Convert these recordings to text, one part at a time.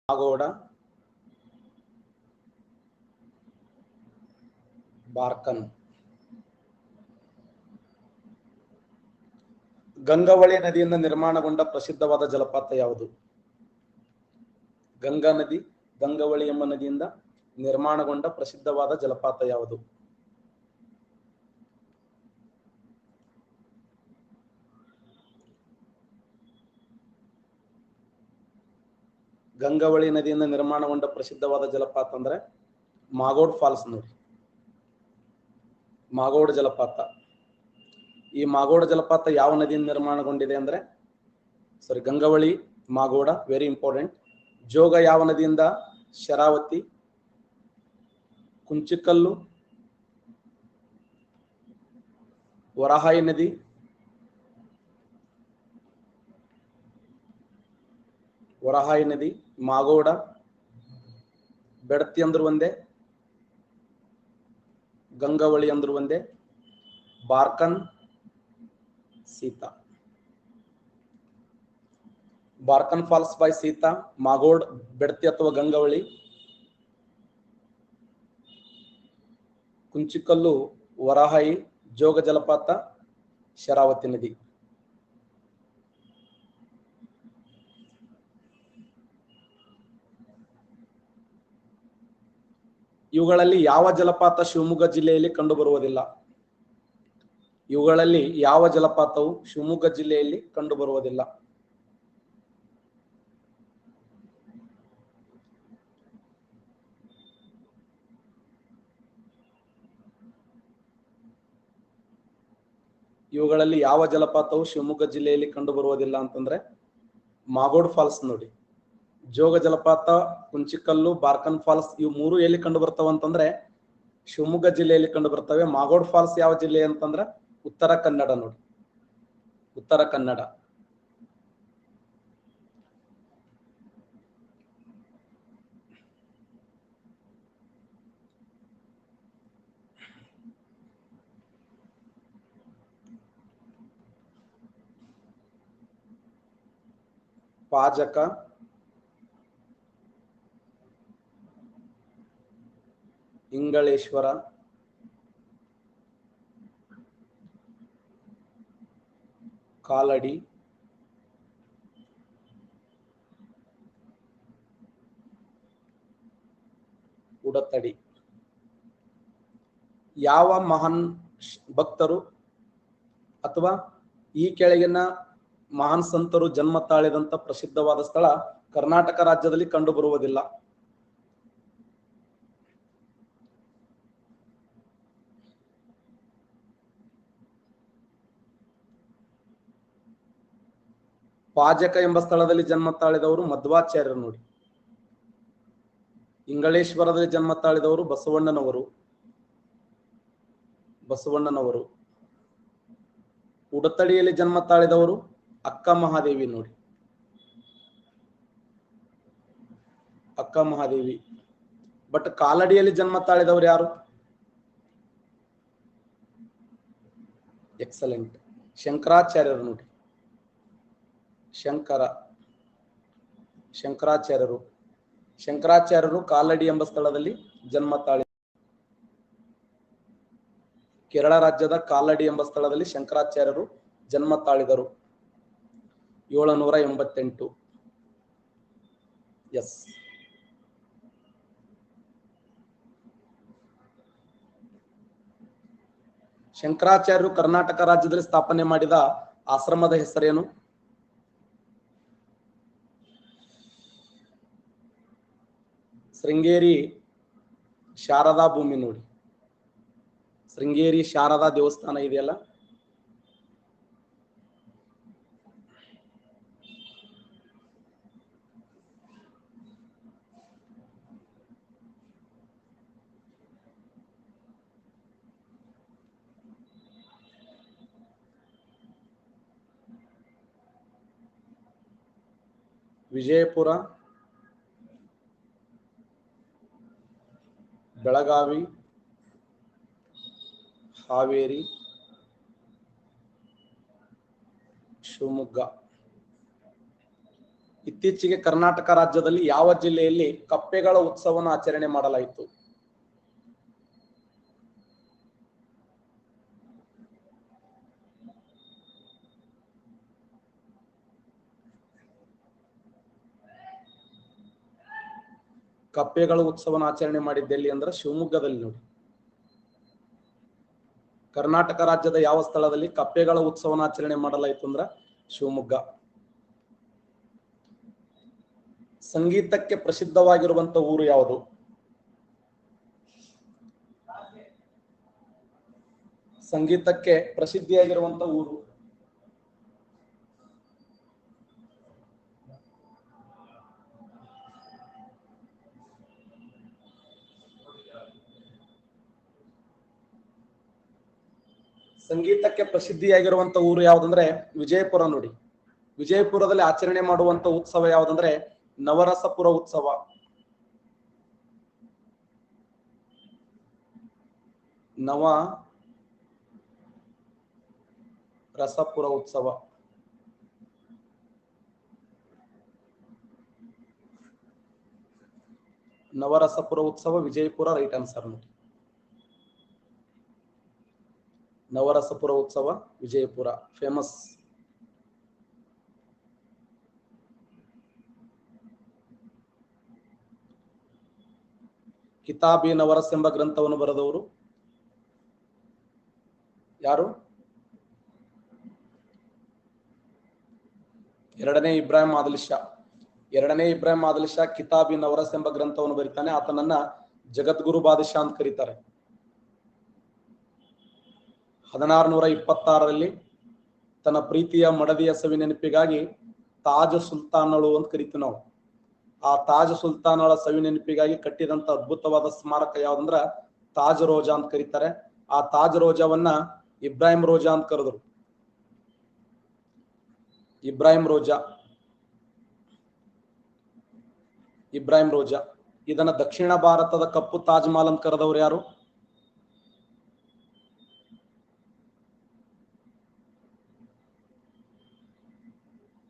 ಮಾಗೋಡ, ಬಾರ್ಕನ್. ಗಂಗಾವಳಿ ನದಿಯಿಂದ ನಿರ್ಮಾಣಗೊಂಡ ಪ್ರಸಿದ್ಧವಾದ ಜಲಪಾತ ಯಾವುದು? ಗಂಗಾ ನದಿ, ಗಂಗಾವಳಿ ಎಂಬ ನದಿಯಿಂದ ನಿರ್ಮಾಣಗೊಂಡ ಪ್ರಸಿದ್ಧವಾದ ಜಲಪಾತ ಯಾವುದು? ಗಂಗಾವಳಿ ನದಿಯಿಂದ ನಿರ್ಮಾಣಗೊಂಡ ಪ್ರಸಿದ್ಧವಾದ ಜಲಪಾತ ಅಂದ್ರೆ ಮಾಗೋಡ್ ಫಾಲ್ಸ್ ನೋಡಿ, ಮಾಗೋಡ್ ಜಲಪಾತ. ಈ ಮಾಗೋಡ್ ಜಲಪಾತ ಯಾವ ನದಿಯಿಂದ ನಿರ್ಮಾಣಗೊಂಡಿದೆ ಅಂದ್ರೆ ಗಂಗಾವಳಿ, ಮಾಗೋಡ, ವೆರಿ ಇಂಪಾರ್ಟೆಂಟ್. ಜೋಗ ಯಾವ ನದಿಯಿಂದ? ಶರಾವತಿ, ಕುಂಚಿಕಲ್ಲು, ವರಾಹಾಯಿ ನದಿ, ವರಾಹಾಯಿ ನದಿ, ಮಾಗೋಡ, ಬೆಡತಿ ಅಂದ್ರು ಒಂದೇ, ಗಂಗಾವಳಿ ಅಂದ್ರು ಒಂದೇ, ಬಾರ್ಕನ್, ಸೀತಾ. ಬಾರ್ಕನ್ ಫಾಲ್ಸ್ ಬೈ ಸೀತಾ, ಮಾಗೋಡ್ ಬೆಡತಿ ಅಥವಾ ಗಂಗಾವಳಿ, ಕುಂಚಿಕಲ್ಲು ವರಾಹಾಯಿ, ಜೋಗ ಜಲಪಾತ ಶರಾವತಿ ನದಿ. ಇವುಗಳಲ್ಲಿ ಯಾವ ಜಲಪಾತ ಶಿವಮೊಗ್ಗ ಜಿಲ್ಲೆಯಲ್ಲಿ ಕಂಡುಬರುವುದಿಲ್ಲ? ಇವುಗಳಲ್ಲಿ ಯಾವ ಜಲಪಾತವು ಶಿವಮೊಗ್ಗ ಜಿಲ್ಲೆಯಲ್ಲಿ ಕಂಡುಬರುವುದಿಲ್ಲ? ಇವುಗಳಲ್ಲಿ ಯಾವ ಜಲಪಾತವು ಶಿವಮೊಗ್ಗ ಜಿಲ್ಲೆಯಲ್ಲಿ ಕಂಡುಬರುವುದಿಲ್ಲ ಅಂತಂದ್ರೆ ಮಾಗೋಡ್ ಫಾಲ್ಸ್ ನೋಡಿ. ಜೋಗ ಜಲಪಾತ, ಕುಂಚಿಕಲ್ಲು, ಬಾರ್ಕನ್ ಫಾಲ್ಸ್ ಇವು ಮೂರು ಎಲ್ಲಿ ಕಂಡು ಬರ್ತಾವ ಅಂತಂದ್ರೆ ಶಿವಮೊಗ್ಗ ಜಿಲ್ಲೆಯಲ್ಲಿ ಕಂಡು ಬರ್ತವೆ. ಮಾಗೋಡ್ ಫಾಲ್ಸ್ ಯಾವ ಜಿಲ್ಲೆ ಅಂತಂದ್ರೆ ಉತ್ತರ ಕನ್ನಡ ನೋಡಿ, ಉತ್ತರ ಕನ್ನಡ. ಪಾಜಕ, ಇಂಗಳೇಶ್ವರ, ಕಾಲಡಿ, ಉಡತಡಿ. ಯಾವ ಮಹಾನ್ ಭಕ್ತರು ಅಥವಾ ಈ ಕೆಳಗಿನ ಮಹಾನ್ ಸಂತರು ಜನ್ಮ ತಾಳಿದಂತ ಪ್ರಸಿದ್ಧವಾದ ಸ್ಥಳ ಕರ್ನಾಟಕ ರಾಜ್ಯದಲ್ಲಿ ಕಂಡು ಬರುವುದಿಲ್ಲ? ಪಾಜಕ ಎಂಬ ಸ್ಥಳದಲ್ಲಿ ಜನ್ಮ ತಾಳಿದವರು ಮಧ್ವಾಚಾರ್ಯರು ನೋಡಿ. ಇಂಗಳೇಶ್ವರದಲ್ಲಿ ಜನ್ಮ ತಾಳಿದವರು ಬಸವಣ್ಣನವರು, ಬಸವಣ್ಣನವರು. ಉಡತಡಿಯಲ್ಲಿ ಜನ್ಮ ತಾಳಿದವರು ಅಕ್ಕ ಮಹಾದೇವಿ ನೋಡಿ, ಅಕ್ಕ ಮಹಾದೇವಿ. ಬಟ್ ಕಾಲಡಿಯಲ್ಲಿ ಜನ್ಮ ತಾಳಿದವರು ಯಾರು? ಎಕ್ಸಲೆಂಟ್, ಶಂಕರಾಚಾರ್ಯರು ನೋಡಿ, ಶಂಕರಾಚಾರ್ಯರು. ಶಂಕರಾಚಾರ್ಯರು ಕಾಲಡಿ ಎಂಬ ಸ್ಥಳದಲ್ಲಿ ಜನ್ಮ ತಾಳಿ, ಕೇರಳ ರಾಜ್ಯದ ಕಾಲಡಿ ಎಂಬ ಸ್ಥಳದಲ್ಲಿ ಶಂಕರಾಚಾರ್ಯರು ಜನ್ಮ ತಾಳಿದರು 788. ಎಸ್. ಶಂಕರಾಚಾರ್ಯರು ಕರ್ನಾಟಕ ರಾಜ್ಯದಲ್ಲಿ ಸ್ಥಾಪನೆ ಮಾಡಿದ ಆಶ್ರಮದ ಹೆಸರೇನು? ಶೃಂಗೇರಿ ಶಾರದಾ ಭೂಮಿ ನೋಡಿ, ಶೃಂಗೇರಿ ಶಾರದಾ ದೇವಸ್ಥಾನ ಇದೆಯಲ್ಲ, ವಿಜಯಪುರ, ಬೆಳಗಾವಿ, ಹಾವೇರಿ, ಶಿವಮೊಗ್ಗ. ಇತ್ತೀಚೆಗೆ ಕರ್ನಾಟಕ ರಾಜ್ಯದಲ್ಲಿ ಯಾವ ಜಿಲ್ಲೆಯಲ್ಲಿ ಕಪ್ಪೆಗಳ ಉತ್ಸವವನ್ನು ಆಚರಣೆ ಮಾಡಲಾಯಿತು? ಕಪ್ಪೆಗಳ ಉತ್ಸವನ ಆಚರಣೆ ಮಾಡಿದ್ದೆಲ್ಲಿ ಅಂದ್ರೆ ಶಿವಮೊಗ್ಗದಲ್ಲಿ ನೋಡಿ. ಕರ್ನಾಟಕ ರಾಜ್ಯದ ಯಾವ ಸ್ಥಳದಲ್ಲಿ ಕಪ್ಪೆಗಳ ಉತ್ಸವನ ಆಚರಣೆ ಮಾಡಲಾಯಿತು ಅಂದ್ರ ಶಿವಮೊಗ್ಗ. ಸಂಗೀತಕ್ಕೆ ಪ್ರಸಿದ್ಧವಾಗಿರುವಂತ ಊರು ಯಾವುದು? ಸಂಗೀತಕ್ಕೆ ಪ್ರಸಿದ್ಧಿಯಾಗಿರುವಂತ ಊರು ಸಂಗೀತಕ್ಕೆ ಪ್ರಸಿದ್ಧಿಯಾಗಿರುವಂತ ಊರು ಯಾವ್ದಂದ್ರೆ ವಿಜಯಪುರ ನೋಡಿ. ವಿಜಯಪುರದಲ್ಲಿ ಆಚರಣೆ ಮಾಡುವಂತ ಉತ್ಸವ ಯಾವ್ದಂದ್ರೆ ನವರಸಪುರ ಉತ್ಸವ. ನವರಸಪುರ ಉತ್ಸವ. ನವರಸಪುರ ಉತ್ಸವ ವಿಜಯಪುರ ರೈಟ್ ಆನ್ಸರ್ ನೋಡಿ. ನವರಸಪುರ ಉತ್ಸವ ವಿಜಯಪುರ ಫೇಮಸ್. ಕಿತಾಬಿ ನವರಸ್ ಎಂಬ ಗ್ರಂಥವನ್ನು ಬರೆದವರು ಯಾರು? ಎರಡನೇ ಇಬ್ರಾಹಿಂ ಆದಿಲ್ ಶಾ. ಎರಡನೇ ಇಬ್ರಾಹಿಂ ಆದಿಲ್ ಶಾ ಕಿತಾಬಿ ನವರಸ್ ಎಂಬ ಗ್ರಂಥವನ್ನು ಬರೀತಾನೆ. ಆತನನ್ನ ಜಗದ್ಗುರು ಬಾದಶಾ ಅಂತ ಕರೀತಾರೆ. 1626ರಲ್ಲಿ ತನ್ನ ಪ್ರೀತಿಯ ಮಡದಿಯ ಸವಿ ನೆನಪಿಗಾಗಿ ತಾಜ್ ಸುಲ್ತಾನಳು ಅಂತ ಕರಿತೀವಿ ನಾವು. ಆ ತಾಜ್ ಸುಲ್ತಾನಳ ಸವಿ ನೆನಪಿಗಾಗಿ ಕಟ್ಟಿದಂತ ಅದ್ಭುತವಾದ ಸ್ಮಾರಕ ಯಾವ್ದಂದ್ರ ತಾಜ್ ರೋಜಾ ಅಂತ ಕರೀತಾರೆ. ಆ ತಾಜ್ ರೋಜಾವನ್ನ ಇಬ್ರಾಹಿಂ ರೋಜಾ ಅಂತ ಕರೆದ್ರು. ಇಬ್ರಾಹಿಂ ರೋಜಾ. ಇದನ್ನ ದಕ್ಷಿಣ ಭಾರತದ ಕಪ್ಪು ತಾಜ್ ಮಹಲ್ ಅಂತ ಕರೆದವ್ರು ಯಾರು?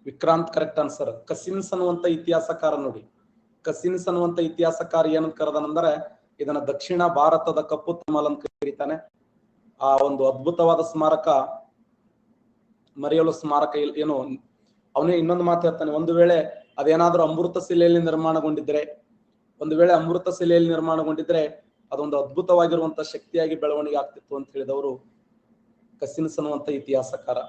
Vikrant correct answer. ಕಸಿನ್ಸ್ ಅನ್ನುವಂತ ಇತಿಹಾಸಕಾರ ನೋಡಿ. ಕಸಿನ್ಸ್ ಅನ್ನುವಂತ ಇತಿಹಾಸಕಾರ ಏನಂತ ಕರೆದನಂದ್ರೆ ಇದನ್ನ ದಕ್ಷಿಣ ಭಾರತದ ಕಪ್ಪು ತಾಜ್ ಮಹಲ್ ಅಂತ ಕರೀತಾನೆ. ಆ ಒಂದು ಅದ್ಭುತವಾದ ಸ್ಮಾರಕ ಮರೆಯಲು ಸ್ಮಾರಕ ಏನು. ಅವನೇ ಇನ್ನೊಂದು ಮಾತು ಹೇಳ್ತಾನೆ, ಒಂದು ವೇಳೆ ಅದೇನಾದ್ರೂ ಅಮೃತ ಶಿಲೆಯಲ್ಲಿ ನಿರ್ಮಾಣಗೊಂಡಿದ್ರೆ ಅದೊಂದು ಅದ್ಭುತವಾಗಿರುವಂತ ಶಕ್ತಿಯಾಗಿ ಬೆಳವಣಿಗೆ ಆಗ್ತಿತ್ತು ಅಂತ ಹೇಳಿದವರು ಕಸಿನ್ಸ್ ಅನ್ನುವಂತ ಇತಿಹಾಸಕಾರ.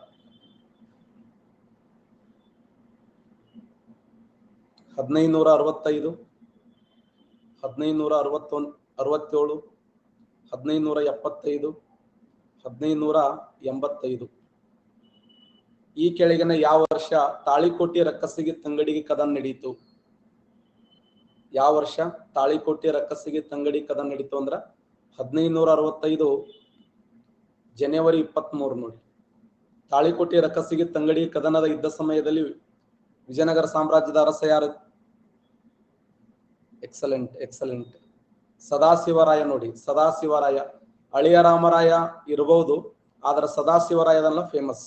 1565, 1567, 1575, 1585. ಈ ಕೆಳಗಿನ ಯಾವ ವರ್ಷ ತಾಳಿಕೋಟೆ ರಕ್ಕಸಿಗೆ ತಂಗಡಿಗೆ ಕದನ ನಡೆಯಿತು? ಯಾವ ವರ್ಷ ತಾಳಿಕೋಟೆ ರಕ್ಕಸಿಗೆ ತಂಗಡಿ ಕದನ ನಡೀತು ಅಂದ್ರ 1565 ಜನವರಿ 23 ನೋಡಿ. ತಾಳಿಕೋಟೆ ರಕ್ಕಸಿಗೆ ತಂಗಡಿ ಕದನದ ಇದ್ದ ಸಮಯದಲ್ಲಿ ವಿಜಯನಗರ ಸಾಮ್ರಾಜ್ಯದ ಅರಸ ಯಾರು? ಎಕ್ಸಲೆಂಟ್. ಸದಾಶಿವರಾಯ ನೋಡಿ. ಸದಾಶಿವರಾಯ. ಅಳಿಯ ರಾಮರಾಯ ಇರಬಹುದು, ಆದ್ರೆ ಸದಾಶಿವರಾಯದಲ್ಲ ಫೇಮಸ್.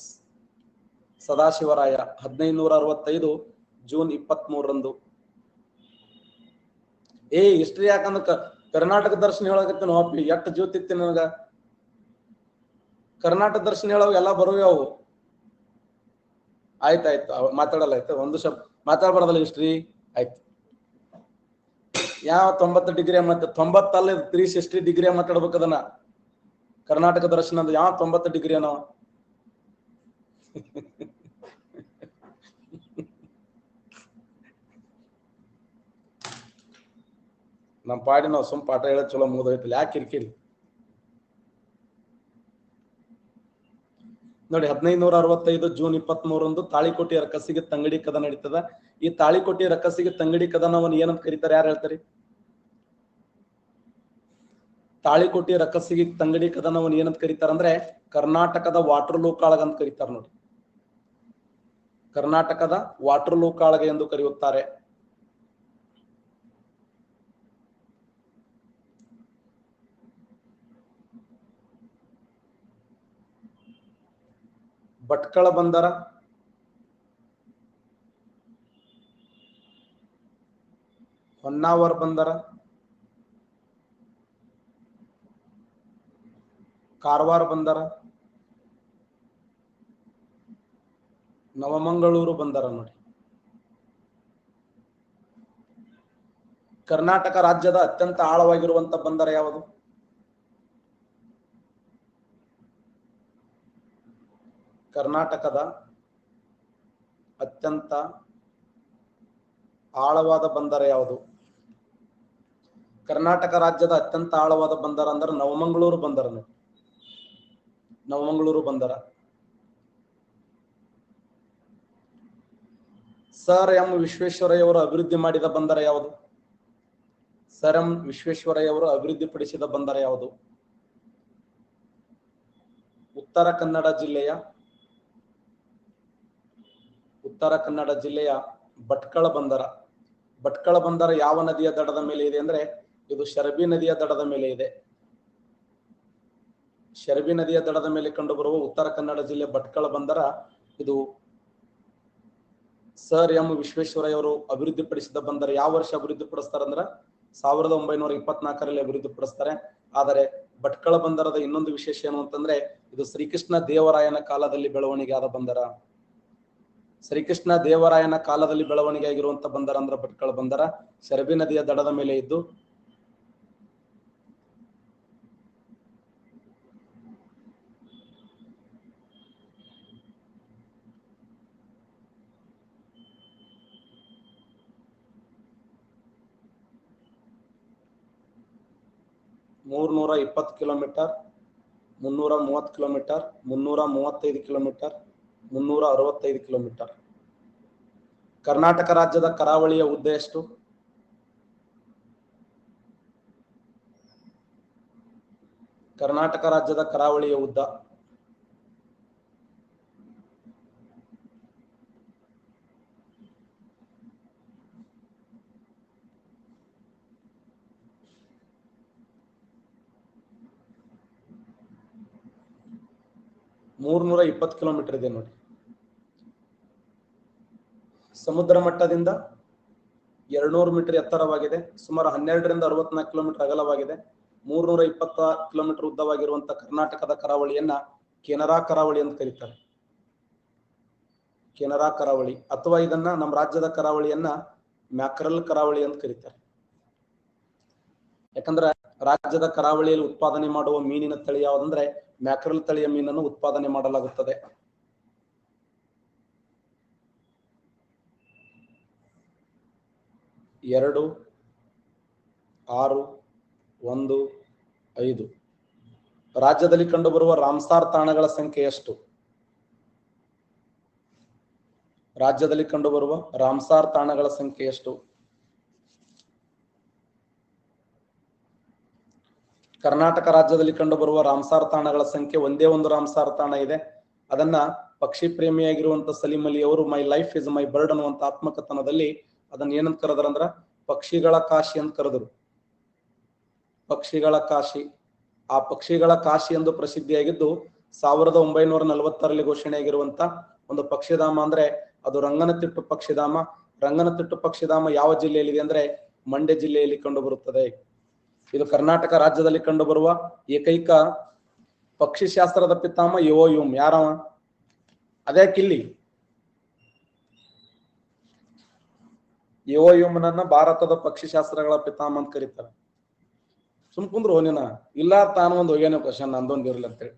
ಸದಾಶಿವರಾಯ 1565 ಜೂನ್ 23ರಂದು. ಹಿಸ್ಟ್ರಿ ಯಾಕಂದ್ರೆ ಕರ್ನಾಟಕ ದರ್ಶನ ಹೇಳಕತ್ತೀನಿ ಹೋಪಿ ಎಷ್ಟು ಜ್ಯೋತಿತ್ತಿ ನನಗ. ಕರ್ನಾಟಕ ದರ್ಶನ ಹೇಳೋ ಎಲ್ಲ ಬರುವೆ ಅವು. ಆಯ್ತಾಯ್ತು ಮಾತಾಡಲ್ಲ. ಆಯ್ತು ಒಂದು ಶಬ್ದ ಮಾತಾಡ್ಬಾರ್ದಲ್ಲ ಹಿಸ್ಟ್ರಿ. ಆಯ್ತು ಯಾವ 90 ಡಿಗ್ರಿ ಮತ್ತೆ 90 ಅಲ್ಲ 360 ಡಿಗ್ರಿ ಮಾತಾಡ್ಬೇಕು. ಅದನ್ನ ಕರ್ನಾಟಕ ದರ್ಶನ ಅಂದ್ರೆ ಯಾವ 90 ಡಿಗ್ರಿ ಅನ್ನೋ. ನಮ್ಮ ಪಾಡಿ ನಾವು ಸುಮ್ ಪಾಠ ಹೇಳೋದ್ ಚಲೋ ಮುಗಿದೋಯ್ತಿಲ್ಲ. ಯಾಕೆ ಕಿರಿಕಿರಿ ನೋಡಿ. 1565 ಜೂನ್ 23ರಂದು ತಾಳಿಕೋಟೆ ರಕ್ಕಸಿಗೆ ತಂಗಡಿ ಕದನ ನಡೀತದ. ಈ ತಾಳಿಕೋಟೆ ರಕ್ಕಸಿಗೆ ತಂಗಡಿ ಕದನವನ್ನು ಏನಂತ ಕರೀತಾರೆ? ಯಾರು ಹೇಳ್ತಾರೆ? ತಾಳಿಕೋಟೆ ರಕ್ಕಸಿಗೆ ತಂಗಡಿ ಕದನವನ್ನು ಏನಂತ ಕರೀತಾರ ಅಂದ್ರೆ ಕರ್ನಾಟಕದ ವಾಟರ್ಲೂ ಕಾಳಗ ಅಂತ ಕರೀತಾರ ನೋಡಿ. ಕರ್ನಾಟಕದ ವಾಟರ್ಲೂ ಕಾಳಗ ಎಂದು ಕರೆಯುತ್ತಾರೆ. ಭಟ್ಕಳ ಬಂದರ ಹೊನ್ನಾವರ್ ಬಂದರ, ಕಾರವಾರ ಬಂದರ, ನವಮಂಗಳೂರು ಬಂದರ. ನೋಡಿ, ಕರ್ನಾಟಕ ರಾಜ್ಯದ ಅತ್ಯಂತ ಆಳವಾಗಿರುವಂತ ಬಂದರ ಯಾವುದು? ಕರ್ನಾಟಕದ ಅತ್ಯಂತ ಆಳವಾದ ಬಂದರ ಯಾವುದು? ಕರ್ನಾಟಕ ರಾಜ್ಯದ ಅತ್ಯಂತ ಆಳವಾದ ಬಂದರ ಅಂದ್ರೆ ನವಮಂಗಳೂರು ಬಂದರ. ನವಮಂಗಳೂರು ಬಂದರ. ಸರ್ ಎಂ ವಿಶ್ವೇಶ್ವರಯ್ಯವರು ಅಭಿವೃದ್ಧಿ ಮಾಡಿದ ಬಂದರ ಯಾವುದು? ಸರ್ ಎಂ ವಿಶ್ವೇಶ್ವರಯ್ಯವರು ಅಭಿವೃದ್ಧಿಪಡಿಸಿದ ಬಂದರ ಯಾವುದು? ಉತ್ತರ ಕನ್ನಡ ಜಿಲ್ಲೆಯ ಭಟ್ಕಳ ಬಂದರ. ಭಟ್ಕಳ ಬಂದರ ಯಾವ ನದಿಯ ದಡದ ಮೇಲೆ ಇದೆ ಅಂದ್ರೆ ಇದು ಶರಬಿ ನದಿಯ ದಡದ ಮೇಲೆ ಇದೆ. ಶರಬಿ ನದಿಯ ದಡದ ಮೇಲೆ ಕಂಡುಬರುವ ಉತ್ತರ ಕನ್ನಡ ಜಿಲ್ಲೆ ಭಟ್ಕಳ ಬಂದರ ಇದು ಸರ್ ಎಂ ವಿಶ್ವೇಶ್ವರಯ್ಯವರು ಅಭಿವೃದ್ಧಿಪಡಿಸಿದ ಬಂದರ. ಯಾವ ವರ್ಷ ಅಭಿವೃದ್ಧಿಪಡಿಸ್ತಾರೆ ಅಂದ್ರೆ 1924ರಲ್ಲಿ ಅಭಿವೃದ್ಧಿಪಡಿಸ್ತಾರೆ. ಆದರೆ ಭಟ್ಕಳ ಬಂದರದ ಇನ್ನೊಂದು ವಿಶೇಷ ಏನು ಅಂತಂದ್ರೆ ಇದು ಶ್ರೀಕೃಷ್ಣ ದೇವರಾಯನ ಕಾಲದಲ್ಲಿ ಬೆಳವಣಿಗೆ ಆದ ಬಂದರ. ಶ್ರೀಕೃಷ್ಣ ದೇವರಾಯನ ಕಾಲದಲ್ಲಿ ಬೆಳವಣಿಗೆ ಆಗಿರುವಂತ ಬಂದರ ಅಂದ್ರೆ ಭಟ್ಕಳ ಬಂದರ. ಶರಬಿ ನದಿಯ ದಡದ ಮೇಲೆ ಇದ್ದು ಮೂರ್ನೂರ 20 kilometre, 330 kilometre, 335 kilometre, 365 kilometre. Karnataka ರಾಜ್ಯದ ಕರಾವಳಿಯ ಉದ್ದ ಎಷ್ಟು? ಕರ್ನಾಟಕ ರಾಜ್ಯದ ಕರಾವಳಿಯ ಉದ್ದ 320 ಕಿಲೋಮೀಟರ್ ಇದೆ. ನೋಡಿ, ಸಮುದ್ರ ಮಟ್ಟದಿಂದ 200 ಮೀಟರ್ ಎತ್ತರವಾಗಿದೆ. ಸುಮಾರು 12ರಿಂದ 64 ಕಿಲೋಮೀಟರ್ ಅಗಲವಾಗಿದೆ. 320 ಕಿಲೋಮೀಟರ್ ಉದ್ದವಾಗಿರುವಂತಹ ಕರ್ನಾಟಕದ ಕರಾವಳಿಯನ್ನ ಕೆನರಾ ಕರಾವಳಿ ಅಂತ ಕರೀತಾರೆ. ಕೆನರಾ ಕರಾವಳಿ, ಅಥವಾ ಇದನ್ನ ನಮ್ಮ ರಾಜ್ಯದ ಕರಾವಳಿಯನ್ನ ಮ್ಯಾಕ್ರಲ್ ಕರಾವಳಿ ಅಂತ ಕರೀತಾರೆ. ಯಾಕಂದ್ರೆ ರಾಜ್ಯದ ಕರಾವಳಿಯಲ್ಲಿ ಉತ್ಪಾದನೆ ಮಾಡುವ ಮೀನಿನ ತಳಿ ಯಾವುದಂದ್ರೆ ಮ್ಯಾಕ್ರಲ್ ತಳಿಯ ಮೀನನ್ನು ಉತ್ಪಾದನೆ ಮಾಡಲಾಗುತ್ತದೆ. ಎರಡು 6 1 5 ರಾಜ್ಯದಲ್ಲಿ ಕಂಡುಬರುವ ರಾಮ್ಸಾರ್ ತಾಣಗಳ ಸಂಖ್ಯೆ ಎಷ್ಟು? ರಾಜ್ಯದಲ್ಲಿ ಕಂಡುಬರುವ ರಾಮ್ಸಾರ್ ತಾಣಗಳ ಸಂಖ್ಯೆ ಎಷ್ಟು? ಕರ್ನಾಟಕ ರಾಜ್ಯದಲ್ಲಿ ಕಂಡುಬರುವ ರಾಮ್ಸಾರ್ ತಾಣಗಳ ಸಂಖ್ಯೆ ಒಂದೇ ಒಂದು ರಾಮ್ಸಾರ್ ತಾಣ ಇದೆ. ಅದನ್ನ ಪಕ್ಷಿ ಪ್ರೇಮಿಯಾಗಿರುವಂತ ಸಲೀಂ ಅಲಿ ಅವರು my life is my bird ಅನ್ನುವಂತ ಆತ್ಮಕಥನದಲ್ಲಿ ಅದನ್ನ ಏನಂತ ಕರೆದ್ರಂದ್ರ ಪಕ್ಷಿಗಳ ಕಾಶಿ ಅಂತ ಕರೆದರು. ಪಕ್ಷಿಗಳ ಕಾಶಿ. ಆ ಪಕ್ಷಿಗಳ ಕಾಶಿ ಎಂದು ಪ್ರಸಿದ್ಧಿಯಾಗಿದ್ದು 1940ರಲ್ಲಿ ಘೋಷಣೆಯಾಗಿರುವಂತ ಒಂದು ಪಕ್ಷಿಧಾಮ ಅಂದ್ರೆ ಅದು ರಂಗನತಿಟ್ಟು ಪಕ್ಷಿಧಾಮ. ರಂಗನತಿಟ್ಟು ಪಕ್ಷಿಧಾಮ ಯಾವ ಜಿಲ್ಲೆಯಲ್ಲಿದೆ ಅಂದ್ರೆ ಮಂಡ್ಯ ಜಿಲ್ಲೆಯಲ್ಲಿ ಕಂಡು ಬರುತ್ತದೆ. ಇದು ಕರ್ನಾಟಕ ರಾಜ್ಯದಲ್ಲಿ ಕಂಡುಬರುವ ಏಕೈಕ ಪಕ್ಷಿಶಾಸ್ತ್ರದ ಪಿತಾಮ ಯುಮ್. ಯಾರವ? ಅದೇ ಕಿಲ್ಲಿ ಯುಮ್ನನ್ನ ಭಾರತದ ಪಕ್ಷಿಶಾಸ್ತ್ರಗಳ ಪಿತಾಮ ಅಂತ ಕರೀತಾರೆ. ಸುಮ್ಕುಂದ್ರು ಹೋನಿನ ಇಲ್ಲ ತಾನು ಒಂದು ಹೋಗ್ಯಾನ ಕ್ವಶನ್ ನಂದೊಂದು ಇರ್ಲಿ ಅಂತೇಳಿ.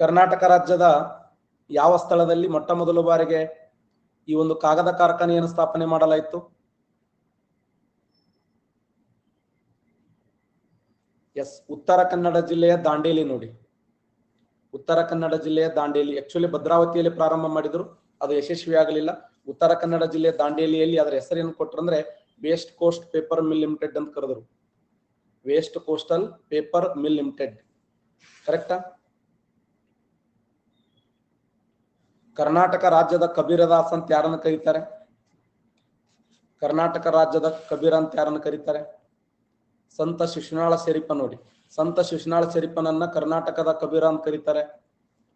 ಕರ್ನಾಟಕ ರಾಜ್ಯದ ಯಾವ ಸ್ಥಳದಲ್ಲಿ ಮೊಟ್ಟ ಮೊದಲ ಬಾರಿಗೆ ಈ ಒಂದು ಕಾಗದ ಕಾರ್ಖಾನೆಯನ್ನು ಸ್ಥಾಪನೆ ಮಾಡಲಾಯಿತು? ಎಸ್, ಉತ್ತರ ಕನ್ನಡ ಜಿಲ್ಲೆಯ ದಾಂಡೇಲಿ. ನೋಡಿ, ಉತ್ತರ ಕನ್ನಡ ಜಿಲ್ಲೆಯ ದಾಂಡೇಲಿ. ಆಕ್ಚುಲಿ ಭದ್ರಾವತಿಯಲ್ಲಿ ಪ್ರಾರಂಭ ಮಾಡಿದ್ರು, ಅದು ಯಶಸ್ವಿ ಆಗಲಿಲ್ಲ. ಉತ್ತರ ಕನ್ನಡ ಜಿಲ್ಲೆ ದಾಂಡೇಲಿಯಲ್ಲಿ ಅದರ ಹೆಸರೇನು ಕೊಟ್ಟರಂದ್ರೆ West Coast Paper Mill Limited ಅಂತ ಕರೆದ್ರು. West Coastal Paper Mill Limited. ಕರೆಕ್ಟಾ? ಕರ್ನಾಟಕ ರಾಜ್ಯದ ಕಬೀರದಾಸ್ ಅಂತ ಯಾರನ್ನ ಕರೀತಾರೆ? ಕರ್ನಾಟಕ ರಾಜ್ಯದ ಕಬೀರ ಅಂತ ಯಾರನ್ನ ಕರೀತಾರೆ? ಸಂತ ಶಿಶುನಾಳ ಶರೀಫ. ನೋಡಿ, ಸಂತ ಶಿಶುನಾಳ ಶರೀಫನನ್ನ ಕರ್ನಾಟಕದ ಕಬೀರ ಅಂತ ಕರೀತಾರೆ.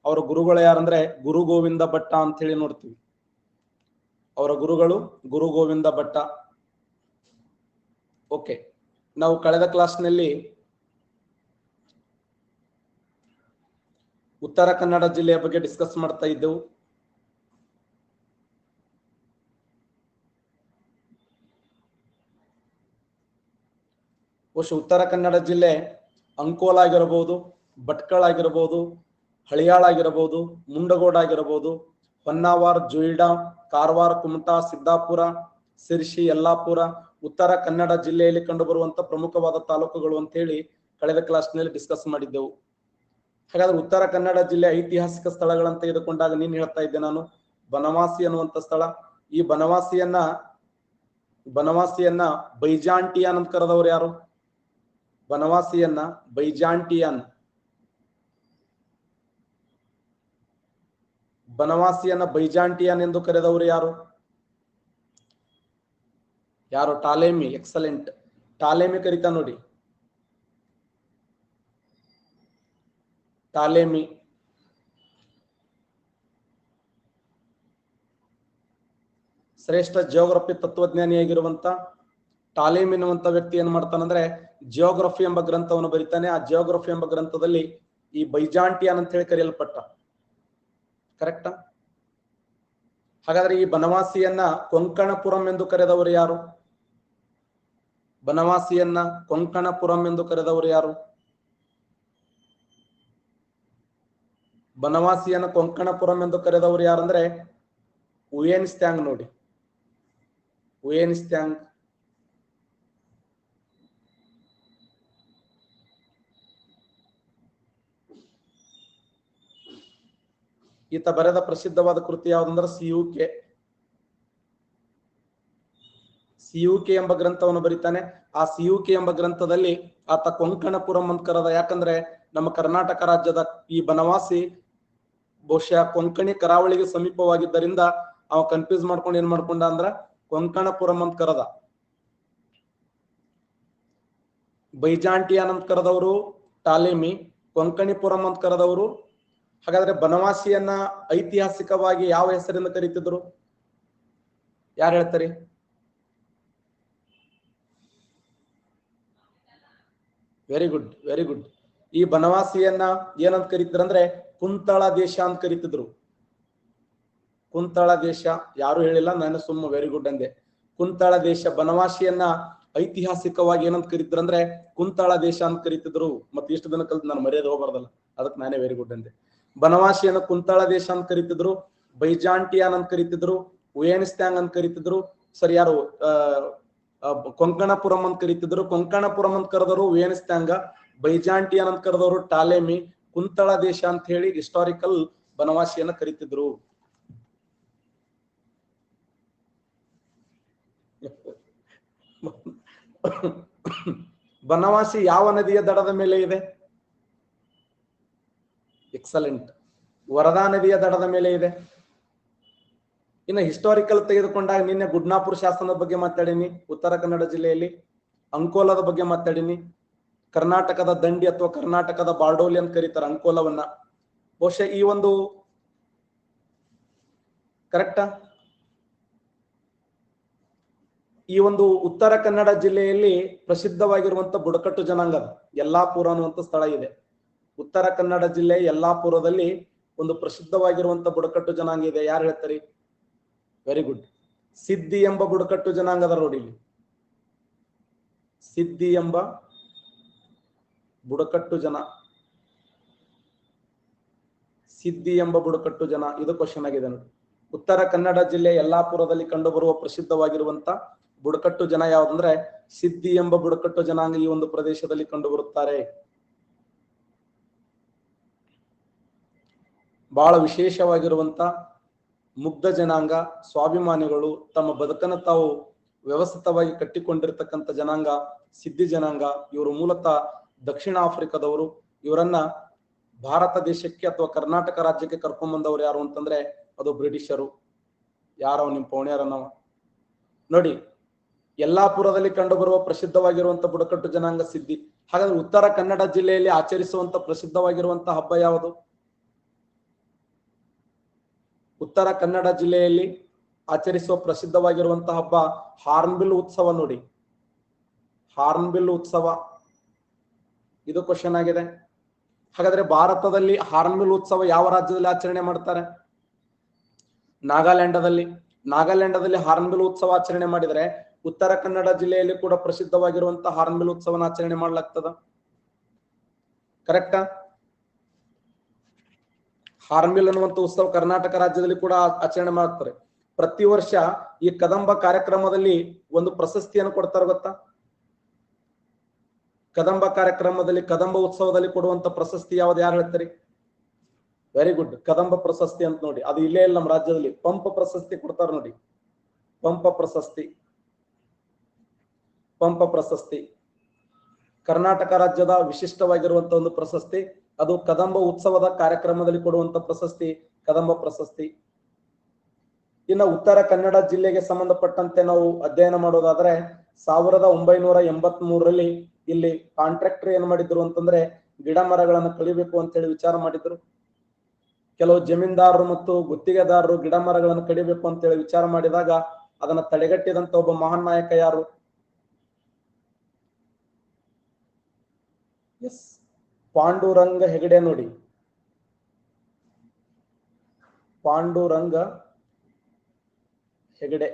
ಅವರ ಗುರುಗಳು ಯಾರಂದ್ರೆ ಗುರು ಗೋವಿಂದ ಭಟ್ಟ ಅಂತ ಹೇಳಿ ನೋಡ್ತೀವಿ. ಅವರ ಗುರುಗಳು ಗುರು ಗೋವಿಂದ ಭಟ್ಟ. ಓಕೆ, ನಾವು ಕಳೆದ ಕ್ಲಾಸ್ನಲ್ಲಿ ಉತ್ತರ ಕನ್ನಡ ಜಿಲ್ಲೆಯ ಬಗ್ಗೆ ಡಿಸ್ಕಸ್ ಮಾಡ್ತಾ ಇದ್ದೆವು. ಬಹುಶಃ ಉತ್ತರ ಕನ್ನಡ ಜಿಲ್ಲೆ ಅಂಕೋಲ ಆಗಿರಬಹುದು, ಭಟ್ಕಳ ಆಗಿರಬಹುದು, ಹಳಿಯಾಳ ಆಗಿರಬಹುದು, ಮುಂಡಗೋಡ ಆಗಿರಬಹುದು, ಹೊನ್ನಾವರ, ಜೋಯಿಡಾ, ಕಾರವಾರ, ಕುಮಟಾ, ಸಿದ್ದಾಪುರ, ಸಿರ್ಸಿ, ಯಲ್ಲಾಪುರ ಉತ್ತರ ಕನ್ನಡ ಜಿಲ್ಲೆಯಲ್ಲಿ ಕಂಡುಬರುವಂತ ಪ್ರಮುಖವಾದ ತಾಲೂಕುಗಳು ಅಂತ ಹೇಳಿ ಕಳೆದ ಕ್ಲಾಸ್ನಲ್ಲಿ ಡಿಸ್ಕಸ್ ಮಾಡಿದ್ದೆವು. ಹಾಗಾದ್ರೆ ಉತ್ತರ ಕನ್ನಡ ಜಿಲ್ಲೆ ಐತಿಹಾಸಿಕ ಸ್ಥಳಗಳಂತ ತೆಗೆದುಕೊಂಡಾಗ ನೀನ್ ಹೇಳ್ತಾ ಇದ್ದೆ ನಾನು ಬನವಾಸಿ ಅನ್ನುವಂತ ಸ್ಥಳ. ಈ ಬನವಾಸಿಯನ್ನ ಬೈಜಾಂಟಿಯಾನ್ ಅಂತ ಕರೆದವರು ಯಾರು? ಬನವಾಸಿಯನ್ನ ಬೈಜಾಂಟಿಯಾನ್ ಎಂದು ಕರೆದವರು ಯಾರು? ಟಾಲೆಮಿ. ಎಕ್ಸಲೆಂಟ್. ಟಾಲೆಮಿ ಕರಿತಾ ನೋಡಿ. ಟಾಲೆಮಿ ಶ್ರೇಷ್ಠ ಜಿಯೋಗ್ರಫಿ ತತ್ವಜ್ಞಾನಿಯಾಗಿರುವಂತ ಟಾಲೆಮಿ ಎನ್ನುವಂತ ವ್ಯಕ್ತಿ ಏನ್ ಮಾಡ್ತಾನಂದ್ರೆ ಜಿಯೋಗ್ರಫಿ ಎಂಬ ಗ್ರಂಥವನ್ನು ಬರೀತಾನೆ. ಆ ಜಿಯೋಗ್ರಫಿ ಎಂಬ ಗ್ರಂಥದಲ್ಲಿ ಈ ಬೈಜಾಂಟಿಯಾನ್ ಅಂತ ಹೇಳಿ ಕರೆಯಲ್ಪಟ್ಟ. ಕರೆಕ್ಟಾ? ಹಾಗಾದ್ರೆ ಈ ಬನವಾಸಿಯನ್ನ ಕೊಂಕಣಪುರಂ ಎಂದು ಕರೆದವರು ಯಾರು? ಬನವಾಸಿಯನ್ನ ಕೊಂಕಣಪುರಂ ಎಂದು ಕರೆದವರು ಯಾರು? ಬನವಾಸಿಯನ್ನ ಕೊಂಕಣಪುರಂ ಎಂದು ಕರೆದವರು ಯಾರಂದ್ರೆ ಉಯೆನ್ಸ್ತ್ಯಾಂಗ್. ನೋಡಿ, ಉಯೆನ್ಸ್ತ್ಯಾಂಗ್. ಈತ ಬರೆದ ಪ್ರಸಿದ್ಧವಾದ ಕೃತಿ ಯಾವುದಂದ್ರೆ ಸಿಯುಕೆ ಎಂಬ ಗ್ರಂಥವನ್ನು ಬರೀತಾನೆ. ಆ ಸಿಯುಕೆ ಎಂಬ ಗ್ರಂಥದಲ್ಲಿ ಆತ ಕೊಂಕಣಪುರಂ ಅಂತ ಕರೆದ. ಯಾಕಂದ್ರೆ ನಮ್ಮ ಕರ್ನಾಟಕ ರಾಜ್ಯದ ಈ ಬನವಾಸಿ ಬಹುಶಃ ಕೊಂಕಣಿ ಕರಾವಳಿಗೆ ಸಮೀಪವಾಗಿದ್ದರಿಂದ ಅವ ಕನ್ಫ್ಯೂಸ್ ಮಾಡ್ಕೊಂಡು ಏನ್ ಮಾಡ್ಕೊಂಡ ಅಂದ್ರ ಕೊಂಕಣಪುರಂ ಅಂತ ಕರೆದ. ಬೈಜಾಂಟಿಯಾನ್ ಅಂತ ಕರೆದವರು ಟಾಲೆಮಿ, ಕೊಂಕಣಿಪುರಂ ಅಂತ ಕರೆದವರು. ಹಾಗಾದ್ರೆ ಬನವಾಸಿಯನ್ನ ಐತಿಹಾಸಿಕವಾಗಿ ಯಾವ ಹೆಸರಿಂದ ಕರೀತಿದ್ರು? ಯಾರು ಹೇಳ್ತಾರೆ? Very good, very good. ಈ ಬನವಾಸಿಯನ್ನ ಏನಂತ ಕರೀತಿದ್ರು ಅಂದ್ರೆ ಕುಂತಳ ದೇಶ ಅಂತ ಕರೀತಿದ್ರು. ಕುಂತಳ ದೇಶ. ಯಾರು ಹೇಳಿಲ್ಲ, ನಾನು ಸುಮ್ಮ ವೆರಿ ಗುಡ್ ಅಂದೆ. ಕುಂತಳ ದೇಶ. ಬನವಾಸಿಯನ್ನ ಐತಿಹಾಸಿಕವಾಗಿ ಏನಂತ ಕರೀತಿದ್ರು ಅಂದ್ರೆ ಕುಂತಳ ದೇಶ ಅಂತ ಕರೀತಿದ್ರು. ಮತ್ತೆ ಇಷ್ಟು ದಿನ ಕಲ್ತು ನಾನು ಮರ್ಯಾದೆ ಹೋಗ್ಬಾರ್ದಲ್ಲ, ಅದಕ್ಕೆ ನಾನೇ ವೆರಿ ಗುಡ್ ಅಂದೆ. ಬನವಾಸಿಯನ್ನ ಕುಂತಳ ದೇಶ ಅಂತ ಕರೀತಿದ್ರು, ಬೈಜಾಂಟಿಯಾನ್ ಅಂತ ಕರೀತಿದ್ರು, ಉಯೆನ್ಸ್ತ್ಯಾಂಗ್ ಅಂತ ಕರೀತಿದ್ರು. ಸರಿ, ಯಾರು ಕೊಂಕಣಪುರಂ ಅಂತ ಕರೀತಿದ್ರು. ಕೊಂಕಣಪುರಂ ಅಂತ ಕರೆದವರು ಉಯೆನ್ಸ್ತ್ಯಾಂಗ, ಬೈಜಾಂಟಿಯಾನ್ ಅಂತ ಕರೆದವರು ಟಾಲೆಮಿ, ಕುಂತಳ ದೇಶ ಅಂತ ಹೇಳಿ ಹಿಸ್ಟಾರಿಕಲ್ ಬನವಾಸಿಯನ್ನ ಕರೀತಿದ್ರು. ಬನವಾಸಿ ಯಾವ ನದಿಯ ದಡದ ಮೇಲೆ ಇದೆ? ಎಕ್ಸಲೆಂಟ್. ವರದಾ ನದಿಯ ದಡದ ಮೇಲೆ ಇದೆ. ಇನ್ನು ಹಿಸ್ಟಾರಿಕಲ್ ತೆಗೆದುಕೊಂಡಾಗ ನಿನ್ನೆ ಗುಡ್ನಾಪುರ ಶಾಸನದ ಬಗ್ಗೆ ಮಾತಾಡೀನಿ. ಉತ್ತರ ಕನ್ನಡ ಜಿಲ್ಲೆಯಲ್ಲಿ ಅಂಕೋಲದ ಬಗ್ಗೆ ಮಾತಾಡೀನಿ. ಕರ್ನಾಟಕದ ದಂಡಿ ಅಥವಾ ಕರ್ನಾಟಕದ ಬಾರ್ಡೋಲಿ ಅಂತ ಕರೀತಾರೆ ಅಂಕೋಲವನ್ನ. ಬಹುಶಃ ಈ ಒಂದು ಕರೆಕ್ಟಾ? ಈ ಒಂದು ಉತ್ತರ ಕನ್ನಡ ಜಿಲ್ಲೆಯಲ್ಲಿ ಪ್ರಸಿದ್ಧವಾಗಿರುವಂತ ಬುಡಕಟ್ಟು ಜನಾಂಗ ಯಲ್ಲಾಪುರ ಅನ್ನುವಂತ ಸ್ಥಳ ಇದೆ. ಉತ್ತರ ಕನ್ನಡ ಜಿಲ್ಲೆ ಯಲ್ಲಾಪುರದಲ್ಲಿ ಒಂದು ಪ್ರಸಿದ್ಧವಾಗಿರುವಂತ ಬುಡಕಟ್ಟು ಜನಾಂಗ ಇದೆ. ಯಾರು ಹೇಳ್ತಾರೆ? Very good. ಸಿದ್ದಿ ಎಂಬ ಬುಡಕಟ್ಟು ಜನಾಂಗದ ನೋಡಿ ಇಲ್ಲಿ. ಸಿದ್ದಿ ಎಂಬ ಬುಡಕಟ್ಟು ಜನ. ಸಿದ್ದಿ ಎಂಬ ಬುಡಕಟ್ಟು ಜನ. ಇದು ಕ್ವಶನ್ ಆಗಿದೆ ನೋಡಿ. ಉತ್ತರ ಕನ್ನಡ ಜಿಲ್ಲೆ ಯಲ್ಲಾಪುರದಲ್ಲಿ ಕಂಡುಬರುವ ಪ್ರಸಿದ್ಧವಾಗಿರುವಂತ ಬುಡಕಟ್ಟು ಜನ ಯಾವ್ದಂದ್ರೆ ಸಿದ್ದಿ ಎಂಬ ಬುಡಕಟ್ಟು ಜನಾಂಗ ಈ ಒಂದು ಪ್ರದೇಶದಲ್ಲಿ ಕಂಡುಬರುತ್ತಾರೆ. ಬಹಳ ವಿಶೇಷವಾಗಿರುವಂತ ಮುಗ್ಧ ಜನಾಂಗ, ಸ್ವಾಭಿಮಾನಿಗಳು, ತಮ್ಮ ಬದುಕನ್ನು ತಾವು ವ್ಯವಸ್ಥಿತವಾಗಿ ಕಟ್ಟಿಕೊಂಡಿರ್ತಕ್ಕಂಥ ಜನಾಂಗ ಸಿದ್ಧಿ ಜನಾಂಗ. ಇವರು ಮೂಲತಃ ದಕ್ಷಿಣ ಆಫ್ರಿಕಾದವರು. ಇವರನ್ನ ಭಾರತ ದೇಶಕ್ಕೆ ಅಥವಾ ಕರ್ನಾಟಕ ರಾಜ್ಯಕ್ಕೆ ಕರ್ಕೊಂಡ್ ಬಂದವರು ಯಾರು ಅಂತಂದ್ರೆ ಅದು ಬ್ರಿಟಿಷರು. ಯಾರವ ನಿಮ್ ಪೌಣ್ಯಾರನವ ನೋಡಿ. ಯಲ್ಲಾಪುರದಲ್ಲಿ ಕಂಡು ಬರುವ ಪ್ರಸಿದ್ಧವಾಗಿರುವಂತಹ ಬುಡಕಟ್ಟು ಜನಾಂಗ ಸಿದ್ಧಿ. ಹಾಗಾದ್ರೆ ಉತ್ತರ ಕನ್ನಡ ಜಿಲ್ಲೆಯಲ್ಲಿ ಆಚರಿಸುವಂತ ಪ್ರಸಿದ್ಧವಾಗಿರುವಂತಹ ಹಬ್ಬ ಯಾವುದು? ಉತ್ತರ ಕನ್ನಡ ಜಿಲ್ಲೆಯಲ್ಲಿ ಆಚರಿಸುವ ಪ್ರಸಿದ್ಧವಾಗಿರುವಂತಹ ಹಬ್ಬ ಹಾರ್ನ್ಬಿಲ್ ಉತ್ಸವ ನೋಡಿ. ಹಾರ್ನ್ಬಿಲ್ ಉತ್ಸವ ಇದು ಕ್ವಶನ್ ಆಗಿದೆ. ಹಾಗಾದ್ರೆ ಭಾರತದಲ್ಲಿ ಹಾರ್ನ್ಬಿಲ್ ಉತ್ಸವ ಯಾವ ರಾಜ್ಯದಲ್ಲಿ ಆಚರಣೆ ಮಾಡ್ತಾರೆ? ನಾಗಾಲ್ಯಾಂಡದಲ್ಲಿ. ನಾಗಾಲ್ಯಾಂಡದಲ್ಲಿ ಹಾರ್ನ್ಬಿಲ್ ಉತ್ಸವ ಆಚರಣೆ ಮಾಡಿದರೆ ಉತ್ತರ ಕನ್ನಡ ಜಿಲ್ಲೆಯಲ್ಲಿ ಕೂಡ ಪ್ರಸಿದ್ಧವಾಗಿರುವಂತಹ ಹಾರ್ನ್ಬಿಲ್ ಉತ್ಸವನ ಆಚರಣೆ ಮಾಡ್ಲಾಗ್ತದ. ಕರೆಕ್ಟಾ? ಹಾರ್ನ್ಬಿಲ್ ಅನ್ನುವಂತ ಉತ್ಸವ ಕರ್ನಾಟಕ ರಾಜ್ಯದಲ್ಲಿ ಕೂಡ ಆಚರಣೆ ಮಾಡ್ತಾರೆ. ಪ್ರತಿ ವರ್ಷ ಈ ಕದಂಬ ಕಾರ್ಯಕ್ರಮದಲ್ಲಿ ಒಂದು ಪ್ರಶಸ್ತಿಯನ್ನು ಕೊಡ್ತಾರೆ ಗೊತ್ತಾ? ಕದಂಬ ಕಾರ್ಯಕ್ರಮದಲ್ಲಿ ಕದಂಬ ಉತ್ಸವದಲ್ಲಿ ಕೊಡುವಂತ ಪ್ರಶಸ್ತಿ ಯಾವ್ದು? ಯಾರು ಹೇಳ್ತಾರೆ? ವೆರಿ ಗುಡ್, ಕದಂಬ ಪ್ರಶಸ್ತಿ ಅಂತ ನೋಡಿ. ಅದು ಇಲ್ಲೇ ಇಲ್ಲ ನಮ್ಮ ರಾಜ್ಯದಲ್ಲಿ. ಪಂಪ ಪ್ರಶಸ್ತಿ ಕೊಡ್ತಾರೆ ನೋಡಿ. ಪಂಪ ಪ್ರಶಸ್ತಿ, ಪಂಪ ಪ್ರಶಸ್ತಿ ಕರ್ನಾಟಕ ರಾಜ್ಯದ ವಿಶಿಷ್ಟವಾಗಿರುವಂತಹ ಒಂದು ಪ್ರಶಸ್ತಿ. ಅದು ಕದಂಬ ಉತ್ಸವದ ಕಾರ್ಯಕ್ರಮದಲ್ಲಿ ಕೊಡುವಂತ ಪ್ರಶಸ್ತಿ ಕದಂಬ ಪ್ರಶಸ್ತಿ. ಇನ್ನು ಉತ್ತರ ಕನ್ನಡ ಜಿಲ್ಲೆಗೆ ಸಂಬಂಧಪಟ್ಟಂತೆ ನಾವು ಅಧ್ಯಯನ ಮಾಡೋದಾದ್ರೆ 1983ರಲ್ಲಿ ಇಲ್ಲಿ ಕಾಂಟ್ರಾಕ್ಟರ್ ಏನ್ ಮಾಡಿದ್ರು ಅಂತಂದ್ರೆ ಗಿಡ ಮರಗಳನ್ನು ಕಡಿಬೇಕು ಅಂತ ಹೇಳಿ ವಿಚಾರ ಮಾಡಿದ್ರು. ಕೆಲವು ಜಮೀನ್ದಾರರು ಮತ್ತು ಗುತ್ತಿಗೆದಾರರು ಗಿಡ ಮರಗಳನ್ನು ಕಡಿಬೇಕು ಅಂತ ಹೇಳಿ ವಿಚಾರ ಮಾಡಿದಾಗ ಅದನ್ನ ತಡೆಗಟ್ಟಿದಂತ ಒಬ್ಬ ಮಹಾನ್ ನಾಯಕ ಯಾರು? ಎಸ್, ಪಾಂಡುರಂಗ ಹೆಗಡೆ ನೋಡಿ. ಪಾಂಡುರಂಗ ಹೆಗಡೆ.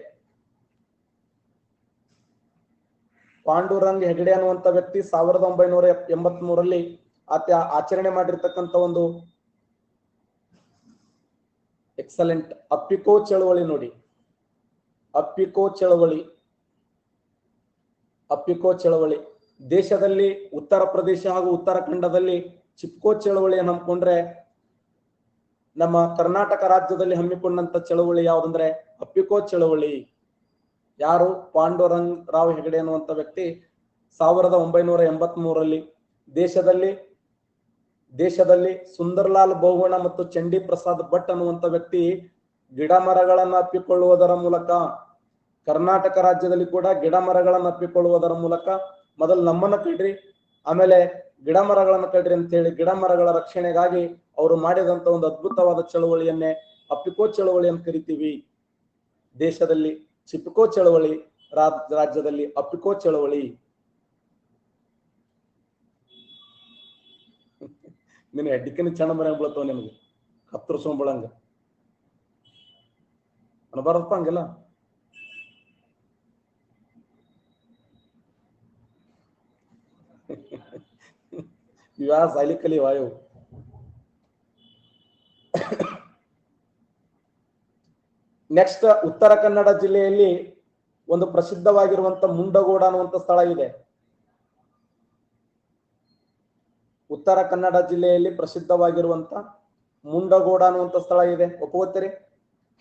ಪಾಂಡುರಂಗ ಹೆಗಡೆ ಅನ್ನುವಂತ ವ್ಯಕ್ತಿ 1983ರಲ್ಲಿ ಆತ ಆಚರಣೆ ಮಾಡಿರ್ತಕ್ಕಂಥ ಒಂದು ಎಕ್ಸಲೆಂಟ್ ಅಪ್ಪಿಕೋ ಚಳವಳಿ ನೋಡಿ. ಅಪ್ಪಿಕೋ ಚಳವಳಿ, ಅಪ್ಪಿಕೋ ಚಳವಳಿ ದೇಶದಲ್ಲಿ ಉತ್ತರ ಪ್ರದೇಶ ಹಾಗೂ ಉತ್ತರಾಖಂಡದಲ್ಲಿ ಚಿಪ್ಕೋ ಚಳವಳಿಯನ್ನು ಹಮ್ಮಿಕೊಂಡ್ರೆ ನಮ್ಮ ಕರ್ನಾಟಕ ರಾಜ್ಯದಲ್ಲಿ ಹಮ್ಮಿಕೊಂಡಂತ ಚಳವಳಿ ಯಾವ್ದಂದ್ರೆ ಅಪ್ಪಿಕೋ ಚಳವಳಿ. ಯಾರು? ಪಾಂಡುರಂಗ್ ರಾವ್ ಹೆಗಡೆ ಅನ್ನುವಂತ ವ್ಯಕ್ತಿ 1983ರಲ್ಲಿ ದೇಶದಲ್ಲಿ ಸುಂದರ್ಲಾಲ್ ಬಹುಗುಣ ಮತ್ತು ಚಂಡಿ ಪ್ರಸಾದ್ ಭಟ್ ಅನ್ನುವಂತ ವ್ಯಕ್ತಿ ಗಿಡ ಮರಗಳನ್ನ ಅಪ್ಪಿಕೊಳ್ಳುವುದರ ಮೂಲಕ ಕರ್ನಾಟಕ ರಾಜ್ಯದಲ್ಲಿ ಕೂಡ ಗಿಡ ಮರಗಳನ್ನ ಅಪ್ಪಿಕೊಳ್ಳುವುದರ ಮೂಲಕ ಮೊದಲು ನಮ್ಮನ್ನ ಕಡ್ರಿ, ಆಮೇಲೆ ಗಿಡ ಮರಗಳನ್ನ ಕಡ್ರಿ ಅಂತ ಹೇಳಿ ಗಿಡ ಮರಗಳ ರಕ್ಷಣೆಗಾಗಿ ಅವರು ಮಾಡಿದಂತ ಒಂದು ಅದ್ಭುತವಾದ ಚಳವಳಿಯನ್ನೇ ಅಪ್ಪಿಕೋ ಚಳವಳಿ ಅಂತ ಕರಿತೀವಿ. ದೇಶದಲ್ಲಿ ಚಿಪ್ಕೋ ಚಳವಳಿ, ರಾಜ್ಯದಲ್ಲಿ ಅಪ್ಪಿಕೋ ಚಳವಳಿ. ನಿನ್ನ ಹೆಡ್ಡಿಕನ ಚಂದ ಮರ ಬೀಳತ್ತವ ನಿನಗೆ ಕತ್ತರಿಸೋಂಬಳಂಗ ಅನ್ಬಾರದಪ್ಪ ಹಂಗೆಲ್ಲ. ಇವ್ಯಾ ಸಾಲಿ ಕಲಿ ವಾಯು. ನೆಕ್ಸ್ಟ್, ಉತ್ತರ ಕನ್ನಡ ಜಿಲ್ಲೆಯಲ್ಲಿ ಒಂದು ಪ್ರಸಿದ್ಧವಾಗಿರುವಂತ ಮುಂಡಗೋಡ ಅನ್ನುವಂತ ಸ್ಥಳ ಇದೆ. ಉತ್ತರ ಕನ್ನಡ ಜಿಲ್ಲೆಯಲ್ಲಿ ಪ್ರಸಿದ್ಧವಾಗಿರುವಂತ ಮುಂಡಗೋಡ ಅನ್ನುವಂತ ಸ್ಥಳ ಇದೆ. ಒಪ್ಪುತ್ತೀರಿ?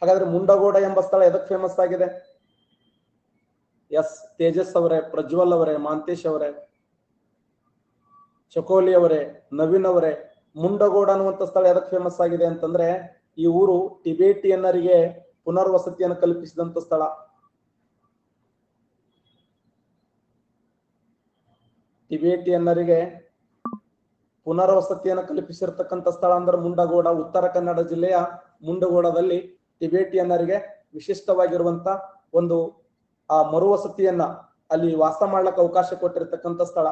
ಹಾಗಾದ್ರೆ ಮುಂಡಗೋಡ ಎಂಬ ಸ್ಥಳ ಎದಕ್ಕೆ ಫೇಮಸ್ ಆಗಿದೆ? ಎಸ್, ತೇಜಸ್ ಅವರೇ, ಪ್ರಜ್ವಲ್ ಅವರೇ, ಮಾಂತೇಶ್ ಅವರೇ, ಚಕೋಲಿ ಅವರೇ, ನವೀನ್ ಅವರೇ, ಮುಂಡಗೋಡ ಅನ್ನುವಂತ ಸ್ಥಳ ಎದಕ್ಕೆ ಫೇಮಸ್ ಆಗಿದೆ ಅಂತಂದ್ರೆ ಈ ಊರು ಟಿಬೇಟಿಯನ್ನರಿಗೆ ಪುನರ್ವಸತಿಯನ್ನು ಕಲ್ಪಿಸಿದಂತ ಸ್ಥಳ. ಟಿಬೇಟಿಯನ್ನರಿಗೆ ಪುನರ್ವಸತಿಯನ್ನು ಕಲ್ಪಿಸಿರ್ತಕ್ಕಂಥ ಸ್ಥಳ ಅಂದ್ರೆ ಮುಂಡಗೋಡ. ಉತ್ತರ ಕನ್ನಡ ಜಿಲ್ಲೆಯ ಮುಂಡಗೋಡದಲ್ಲಿ ಟಿಬೇಟಿಯನ್ನರಿಗೆ ವಿಶಿಷ್ಟವಾಗಿರುವಂತ ಒಂದು ಆ ಮರುವಸತಿಯನ್ನ ಅಲ್ಲಿ ವಾಸ ಮಾಡ್ಲಿಕ್ಕೆ ಅವಕಾಶ ಕೊಟ್ಟಿರ್ತಕ್ಕಂಥ ಸ್ಥಳ.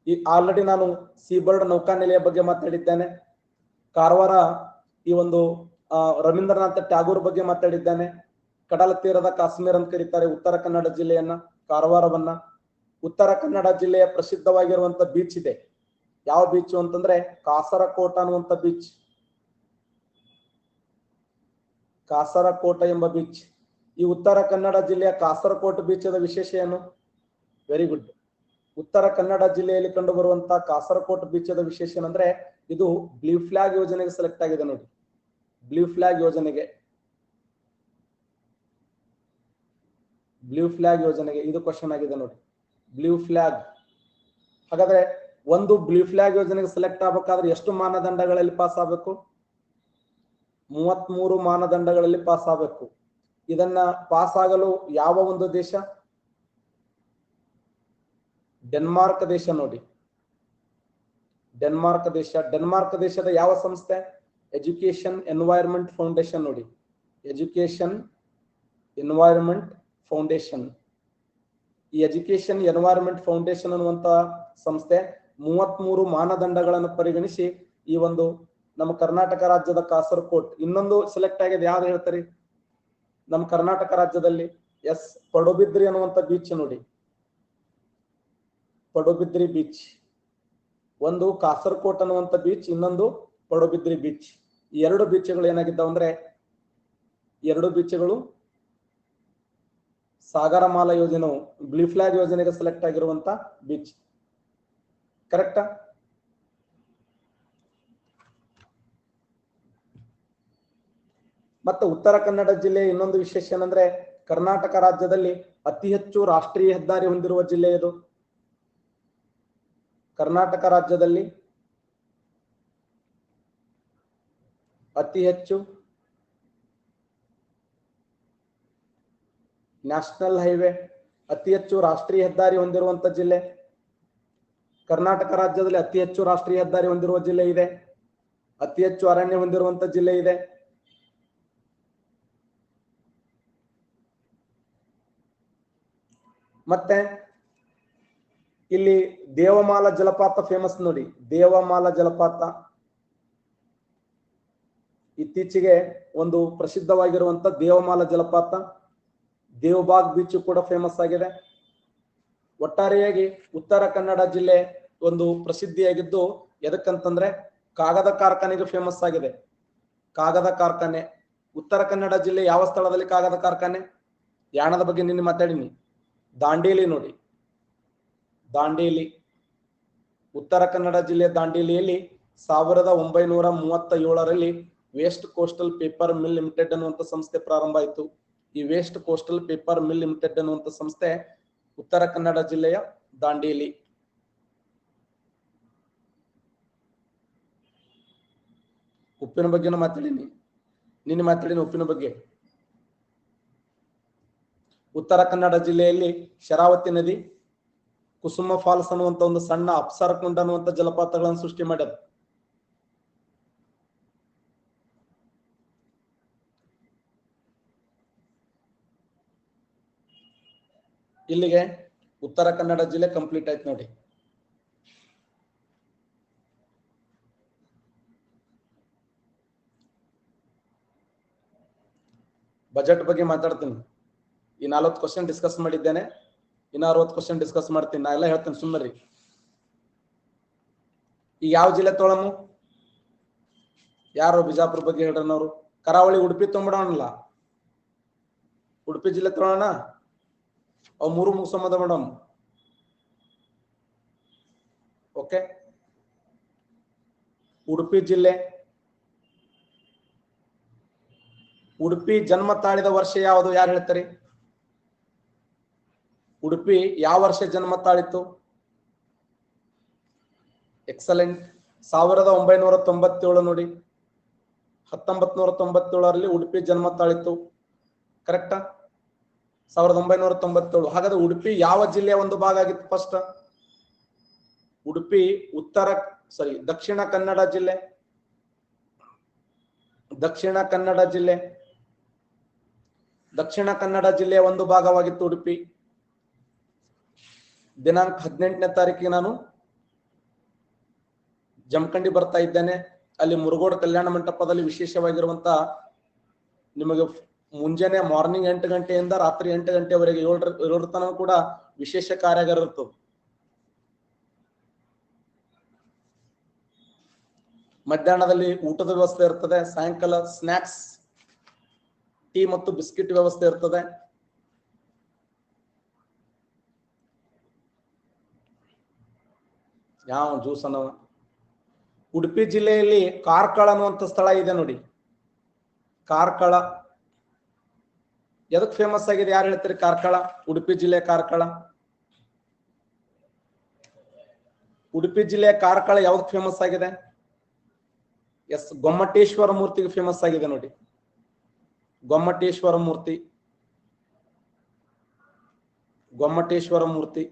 ಈ ಆಲ್ರೆಡಿ ನಾನು ಸೀಬರ್ಡ್ ನೌಕಾನೆಲೆಯ ಬಗ್ಗೆ ಮಾತಾಡಿದ್ದೇನೆ. ಕಾರವಾರ ಈ ಒಂದು ರವೀಂದ್ರನಾಥ ಟ್ಯಾಗೋರ್ ಬಗ್ಗೆ ಮಾತಾಡಿದ್ದೇನೆ. ಕಡಲ ತೀರದ ಕಾಶ್ಮೀರ ಅಂತ ಕರೀತಾರೆ ಉತ್ತರ ಕನ್ನಡ ಜಿಲ್ಲೆಯನ್ನ, ಕಾರವಾರವನ್ನ. ಉತ್ತರ ಕನ್ನಡ ಜಿಲ್ಲೆಯ ಪ್ರಸಿದ್ಧವಾಗಿರುವಂತ ಬೀಚ್ ಇದೆ. ಯಾವ ಬೀಚ್ ಅಂತಂದ್ರೆ ಕಾಸರಕೋಟ ಅನ್ನುವಂತ ಬೀಚ್. ಕಾಸರಕೋಟ ಎಂಬ ಬೀಚ್. ಈ ಉತ್ತರ ಕನ್ನಡ ಜಿಲ್ಲೆಯ ಕಾಸರಕೋಟ ಬೀಚದ ವಿಶೇಷ ಏನು? Very good. ಉತ್ತರ ಕನ್ನಡ ಜಿಲ್ಲೆಯಲ್ಲಿ ಕಂಡು ಬರುವಂತಹ ಕಾಸರಕೋಟ ಬೀಚದ ವಿಶೇಷ ಏನಂದ್ರೆ ಇದು ಬ್ಲೂ ಫ್ಲಾಗ್ ಯೋಜನೆಗೆ ಸೆಲೆಕ್ಟ್ ಆಗಿದೆ ನೋಡಿ. ಬ್ಲೂ ಫ್ಲಾಗ್ ಯೋಜನೆಗೆ ಇದು ಕ್ವಶನ್ ಆಗಿದೆ ನೋಡಿ. Blue flag. ಹಾಗಾದ್ರೆ ಒಂದು ಬ್ಲೂ ಫ್ಲಾಗ್ ಯೋಜನೆಗೆ ಸೆಲೆಕ್ಟ್ ಆಗಬೇಕಾದ್ರೆ ಎಷ್ಟು ಮಾನದಂಡಗಳಲ್ಲಿ ಪಾಸ್ ಆಗಬೇಕು? 33 ಮಾನದಂಡಗಳಲ್ಲಿ ಪಾಸ್ ಆಗಬೇಕು. ಇದನ್ನ ಪಾಸ್ ಆಗಲು ಯಾವ ಒಂದು ದೇಶ? ಡೆನ್ಮಾರ್ಕ್ ದೇಶ ನೋಡಿ. ಡೆನ್ಮಾರ್ಕ್ ದೇಶದ ಯಾವ ಸಂಸ್ಥೆ? ಎಜುಕೇಶನ್ ಎನ್ವೈರನ್ಮೆಂಟ್ ಫೌಂಡೇಶನ್ ನೋಡಿ. Education environment foundation. ಈ ಎಜುಕೇಶನ್ ಎನ್ವೈರನ್ಮೆಂಟ್ ಫೌಂಡೇಶನ್ ಅನ್ನುವಂತ ಸಂಸ್ಥೆ 33 ಮಾನದಂಡಗಳನ್ನು ಪರಿಗಣಿಸಿ ಈ ಒಂದು ನಮ್ಮ ಕರ್ನಾಟಕ ರಾಜ್ಯದ ಕಾಸರಕೋಟ್. ಇನ್ನೊಂದು ಸೆಲೆಕ್ಟ್ ಆಗಿದೆ, ಯಾವ್ದು ಹೇಳ್ತಾರೆ? ನಮ್ಮ ಕರ್ನಾಟಕ ರಾಜ್ಯದಲ್ಲಿ ಪಡುಬಿದ್ರಿ ಅನ್ನುವಂತ ಬೀಚ್ ನೋಡಿ. ಪಡುಬಿದ್ರಿ ಬೀಚ್. ಒಂದು ಕಾಸರಕೋಟ್ ಅನ್ನುವಂತ ಬೀಚ್, ಇನ್ನೊಂದು ಪಡುಬಿದ್ರಿ ಬೀಚ್. ಈ ಎರಡು ಬೀಚ್ಗಳು ಏನಾಗಿದ್ದಾವ ಅಂದ್ರೆ, ಎರಡು ಬೀಚ್ಗಳು ಸಾಗರಮಾಲಾ ಯೋಜನೆ ಬ್ಲೂ ಫ್ಲಾಗ್ ಯೋಜನೆಗೆ ಸೆಲೆಕ್ಟ್ ಆಗಿರುವಂತ ಬೀಚ್. ಕರೆಕ್ಟಾ? ಮತ್ತೆ ಉತ್ತರ ಕನ್ನಡ ಜಿಲ್ಲೆ ಇನ್ನೊಂದು ವಿಶೇಷ ಏನಂದ್ರೆ, ಕರ್ನಾಟಕ ರಾಜ್ಯದಲ್ಲಿ ಅತಿ ಹೆಚ್ಚು ರಾಷ್ಟ್ರೀಯ ಹೆದ್ದಾರಿ ಹೊಂದಿರುವ ಜಿಲ್ಲೆ ಇದು. ಕರ್ನಾಟಕ ರಾಜ್ಯದಲ್ಲಿ ಅತಿ ಹೆಚ್ಚು ನ್ಯಾಷನಲ್ ಹೈವೇ, ಅತಿ ಹೆಚ್ಚು ರಾಷ್ಟ್ರೀಯ ಹೆದ್ದಾರಿ ಹೊಂದಿರುವಂತ ಜಿಲ್ಲೆ. ಕರ್ನಾಟಕ ರಾಜ್ಯದಲ್ಲಿ ಅತಿ ಹೆಚ್ಚು ರಾಷ್ಟ್ರೀಯ ಹೆದ್ದಾರಿ ಹೊಂದಿರುವ ಜಿಲ್ಲೆ ಇದೆ. ಅತಿ ಹೆಚ್ಚು ಅರಣ್ಯ ಹೊಂದಿರುವಂತ ಜಿಲ್ಲೆ ಇದೆ. ಮತ್ತೆ ಇಲ್ಲಿ ದೇವಮಾಲ ಜಲಪಾತ ಫೇಮಸ್ ನೋಡಿ. ದೇವಮಾಲ ಜಲಪಾತ ಇತ್ತೀಚೆಗೆ ಒಂದು ಪ್ರಸಿದ್ಧವಾಗಿರುವಂತ ದೇವಮಾಲ ಜಲಪಾತ. ದೇವಬಾಗ್ ಬೀಚ್ ಕೂಡ ಫೇಮಸ್ ಆಗಿದೆ. ಒಟ್ಟಾರೆಯಾಗಿ ಉತ್ತರ ಕನ್ನಡ ಜಿಲ್ಲೆ ಒಂದು ಪ್ರಸಿದ್ಧಿಯಾಗಿದ್ದು ಎದಕ್ಕಂತಂದ್ರೆ ಕಾಗದ ಕಾರ್ಖಾನೆಗೆ ಫೇಮಸ್ ಆಗಿದೆ. ಕಾಗದ ಕಾರ್ಖಾನೆ. ಉತ್ತರ ಕನ್ನಡ ಜಿಲ್ಲೆ ಯಾವ ಸ್ಥಳದಲ್ಲಿ ಕಾಗದ ಕಾರ್ಖಾನೆ? ಯಾಣದ ಬಗ್ಗೆ ನಿನ್ನೆ ಮಾತಾಡಿನಿ. ದಾಂಡೇಲಿ ನೋಡಿ. ದಾಂಡೇಲಿ, ಉತ್ತರ ಕನ್ನಡ ಜಿಲ್ಲೆ ದಾಂಡೇಲಿಯಲ್ಲಿ 1937ರಲ್ಲಿ West Coastal Paper Mill Limited ಅನ್ನುವಂಥ ಸಂಸ್ಥೆ ಪ್ರಾರಂಭ ಆಯಿತು. ಈ West Coastal Paper Mill Limited ಅನ್ನುವಂಥ ಸಂಸ್ಥೆ ಉತ್ತರ ಕನ್ನಡ ಜಿಲ್ಲೆಯ ದಾಂಡೇಲಿ. ಉಪ್ಪಿನ ಬಗ್ಗೆನೂ ಮಾತಾಡಿನಿ, ನಿನ್ನೆ ಮಾತಾಡಿನಿ ಉಪ್ಪಿನ ಬಗ್ಗೆ. ಉತ್ತರ ಕನ್ನಡ ಜಿಲ್ಲೆಯಲ್ಲಿ ಶರಾವತಿ ನದಿ, ಕುಸುಮ ಫಾಲ್ಸ್ ಅನ್ನುವಂತ ಒಂದು ಸಣ್ಣ ಅಪ್ಸರ ಕುಂಡ ಅನ್ನುವಂತ ಜಲಪಾತಗಳನ್ನು ಸೃಷ್ಟಿ ಮಾಡ್ಯಾರ. ಇಲ್ಲಿಗೆ ಉತ್ತರ ಕನ್ನಡ ಜಿಲ್ಲೆ ಕಂಪ್ಲೀಟ್ ಆಯ್ತು ನೋಡಿ. ಬಜೆಟ್ ಬಗ್ಗೆ ಮಾತಾಡ್ತೀನಿ. ಈ 40 ಕ್ವಶನ್ ಡಿಸ್ಕಸ್ ಮಾಡಿದ್ದೇನೆ. ಇನ್ನ 60 ಕ್ವಶನ್ ಡಿಸ್ಕಸ್ ಮಾಡ್ತೀನಿ. ನಾ ಎಲ್ಲ ಹೇಳ್ತೇನೆ, ಸುಮ್ಮನೆ. ಈಗ ಯಾವ ಜಿಲ್ಲೆ ತೊಗೊಳಮು? ಯಾರು ಬಿಜಾಪುರ ಬಗ್ಗೆ ಹೇಳ್ರನ್ನವ್ರು? ಕರಾವಳಿ ಉಡುಪಿ ತೊಗೊಂಬಿಡೋಣಲ್ಲ. ಉಡುಪಿ ಜಿಲ್ಲೆ ತೊಗೊಳೋಣ. ಅವು 3 ಮುಗಿಸೋಮದ ಮೇಡಮ್. ಓಕೆ. ಉಡುಪಿ ಜಿಲ್ಲೆ. ಉಡುಪಿ ಜನ್ಮ ತಾಳಿದ ವರ್ಷ ಯಾವುದು? ಯಾರು ಹೇಳ್ತಾರೆ? ಉಡುಪಿ ಯಾವ ವರ್ಷ ಜನ್ಮ ತಾಳಿತ್ತು? ಎಕ್ಸಲೆಂಟ್. 1997 ನೋಡಿ. 1997ರಲ್ಲಿ ಉಡುಪಿ ಜನ್ಮ ತಾಳಿತ್ತು. ಕರೆಕ್ಟಾ? 1997. ಹಾಗಾದ್ರೆ ಉಡುಪಿ ಯಾವ ಜಿಲ್ಲೆಯ ಒಂದು ಭಾಗ ಆಗಿತ್ತು? ಫಸ್ಟ್ ಉಡುಪಿ ದಕ್ಷಿಣ ಕನ್ನಡ ಜಿಲ್ಲೆ. ದಕ್ಷಿಣ ಕನ್ನಡ ಜಿಲ್ಲೆಯ ಒಂದು ಭಾಗವಾಗಿತ್ತು ಉಡುಪಿ. ದಿನಾಂಕ 18ನೇ ತಾರೀಕಿಗೆ ನಾನು ಜಮಖಂಡಿ ಬರ್ತಾ ಇದ್ದೇನೆ. ಅಲ್ಲಿ ಮುರುಗೋಡು ಕಲ್ಯಾಣ ಮಂಟಪದಲ್ಲಿ ವಿಶೇಷವಾಗಿರುವಂತ ನಿಮಗೆ ಮುಂಜಾನೆ ಮಾರ್ನಿಂಗ್ 8 ಗಂಟೆಯಿಂದ ರಾತ್ರಿ 8 ಗಂಟೆವರೆಗೆ 7 ತನಕ ಕೂಡ ವಿಶೇಷ ಕಾರ್ಯಾಗಾರ ಇರ್ತದೆ. ಮಧ್ಯಾಹ್ನದಲ್ಲಿ ಊಟದ ವ್ಯವಸ್ಥೆ ಇರ್ತದೆ. ಸಾಯಂಕಾಲ ಸ್ನಾಕ್ಸ್, ಟೀ ಮತ್ತು ಬಿಸ್ಕಿಟ್ ವ್ಯವಸ್ಥೆ ಇರ್ತದೆ. ಯಾವ ಜ್ಯೂಸ್ ಅನ್ನೋ. ಉಡುಪಿ ಜಿಲ್ಲೆಯಲ್ಲಿ ಕಾರ್ಕಳ ಅನ್ನುವಂಥ ಸ್ಥಳ ಇದೆ ನೋಡಿ. ಕಾರ್ಕಳ ಎದಕ್ ಫೇಮಸ್ ಆಗಿದೆ? ಯಾರು ಹೇಳ್ತೀರಿ? ಕಾರ್ಕಳ, ಉಡುಪಿ ಜಿಲ್ಲೆ ಕಾರ್ಕಳ. ಉಡುಪಿ ಜಿಲ್ಲೆಯ ಕಾರ್ಕಳ ಯಾವ್ದು ಫೇಮಸ್ ಆಗಿದೆ? ಎಸ್, ಗೊಮ್ಮಟೇಶ್ವರ ಮೂರ್ತಿಗೆ ಫೇಮಸ್ ಆಗಿದೆ ನೋಡಿ. ಗೊಮ್ಮಟೇಶ್ವರ ಮೂರ್ತಿ, ಗೊಮ್ಮಟೇಶ್ವರ ಮೂರ್ತಿ.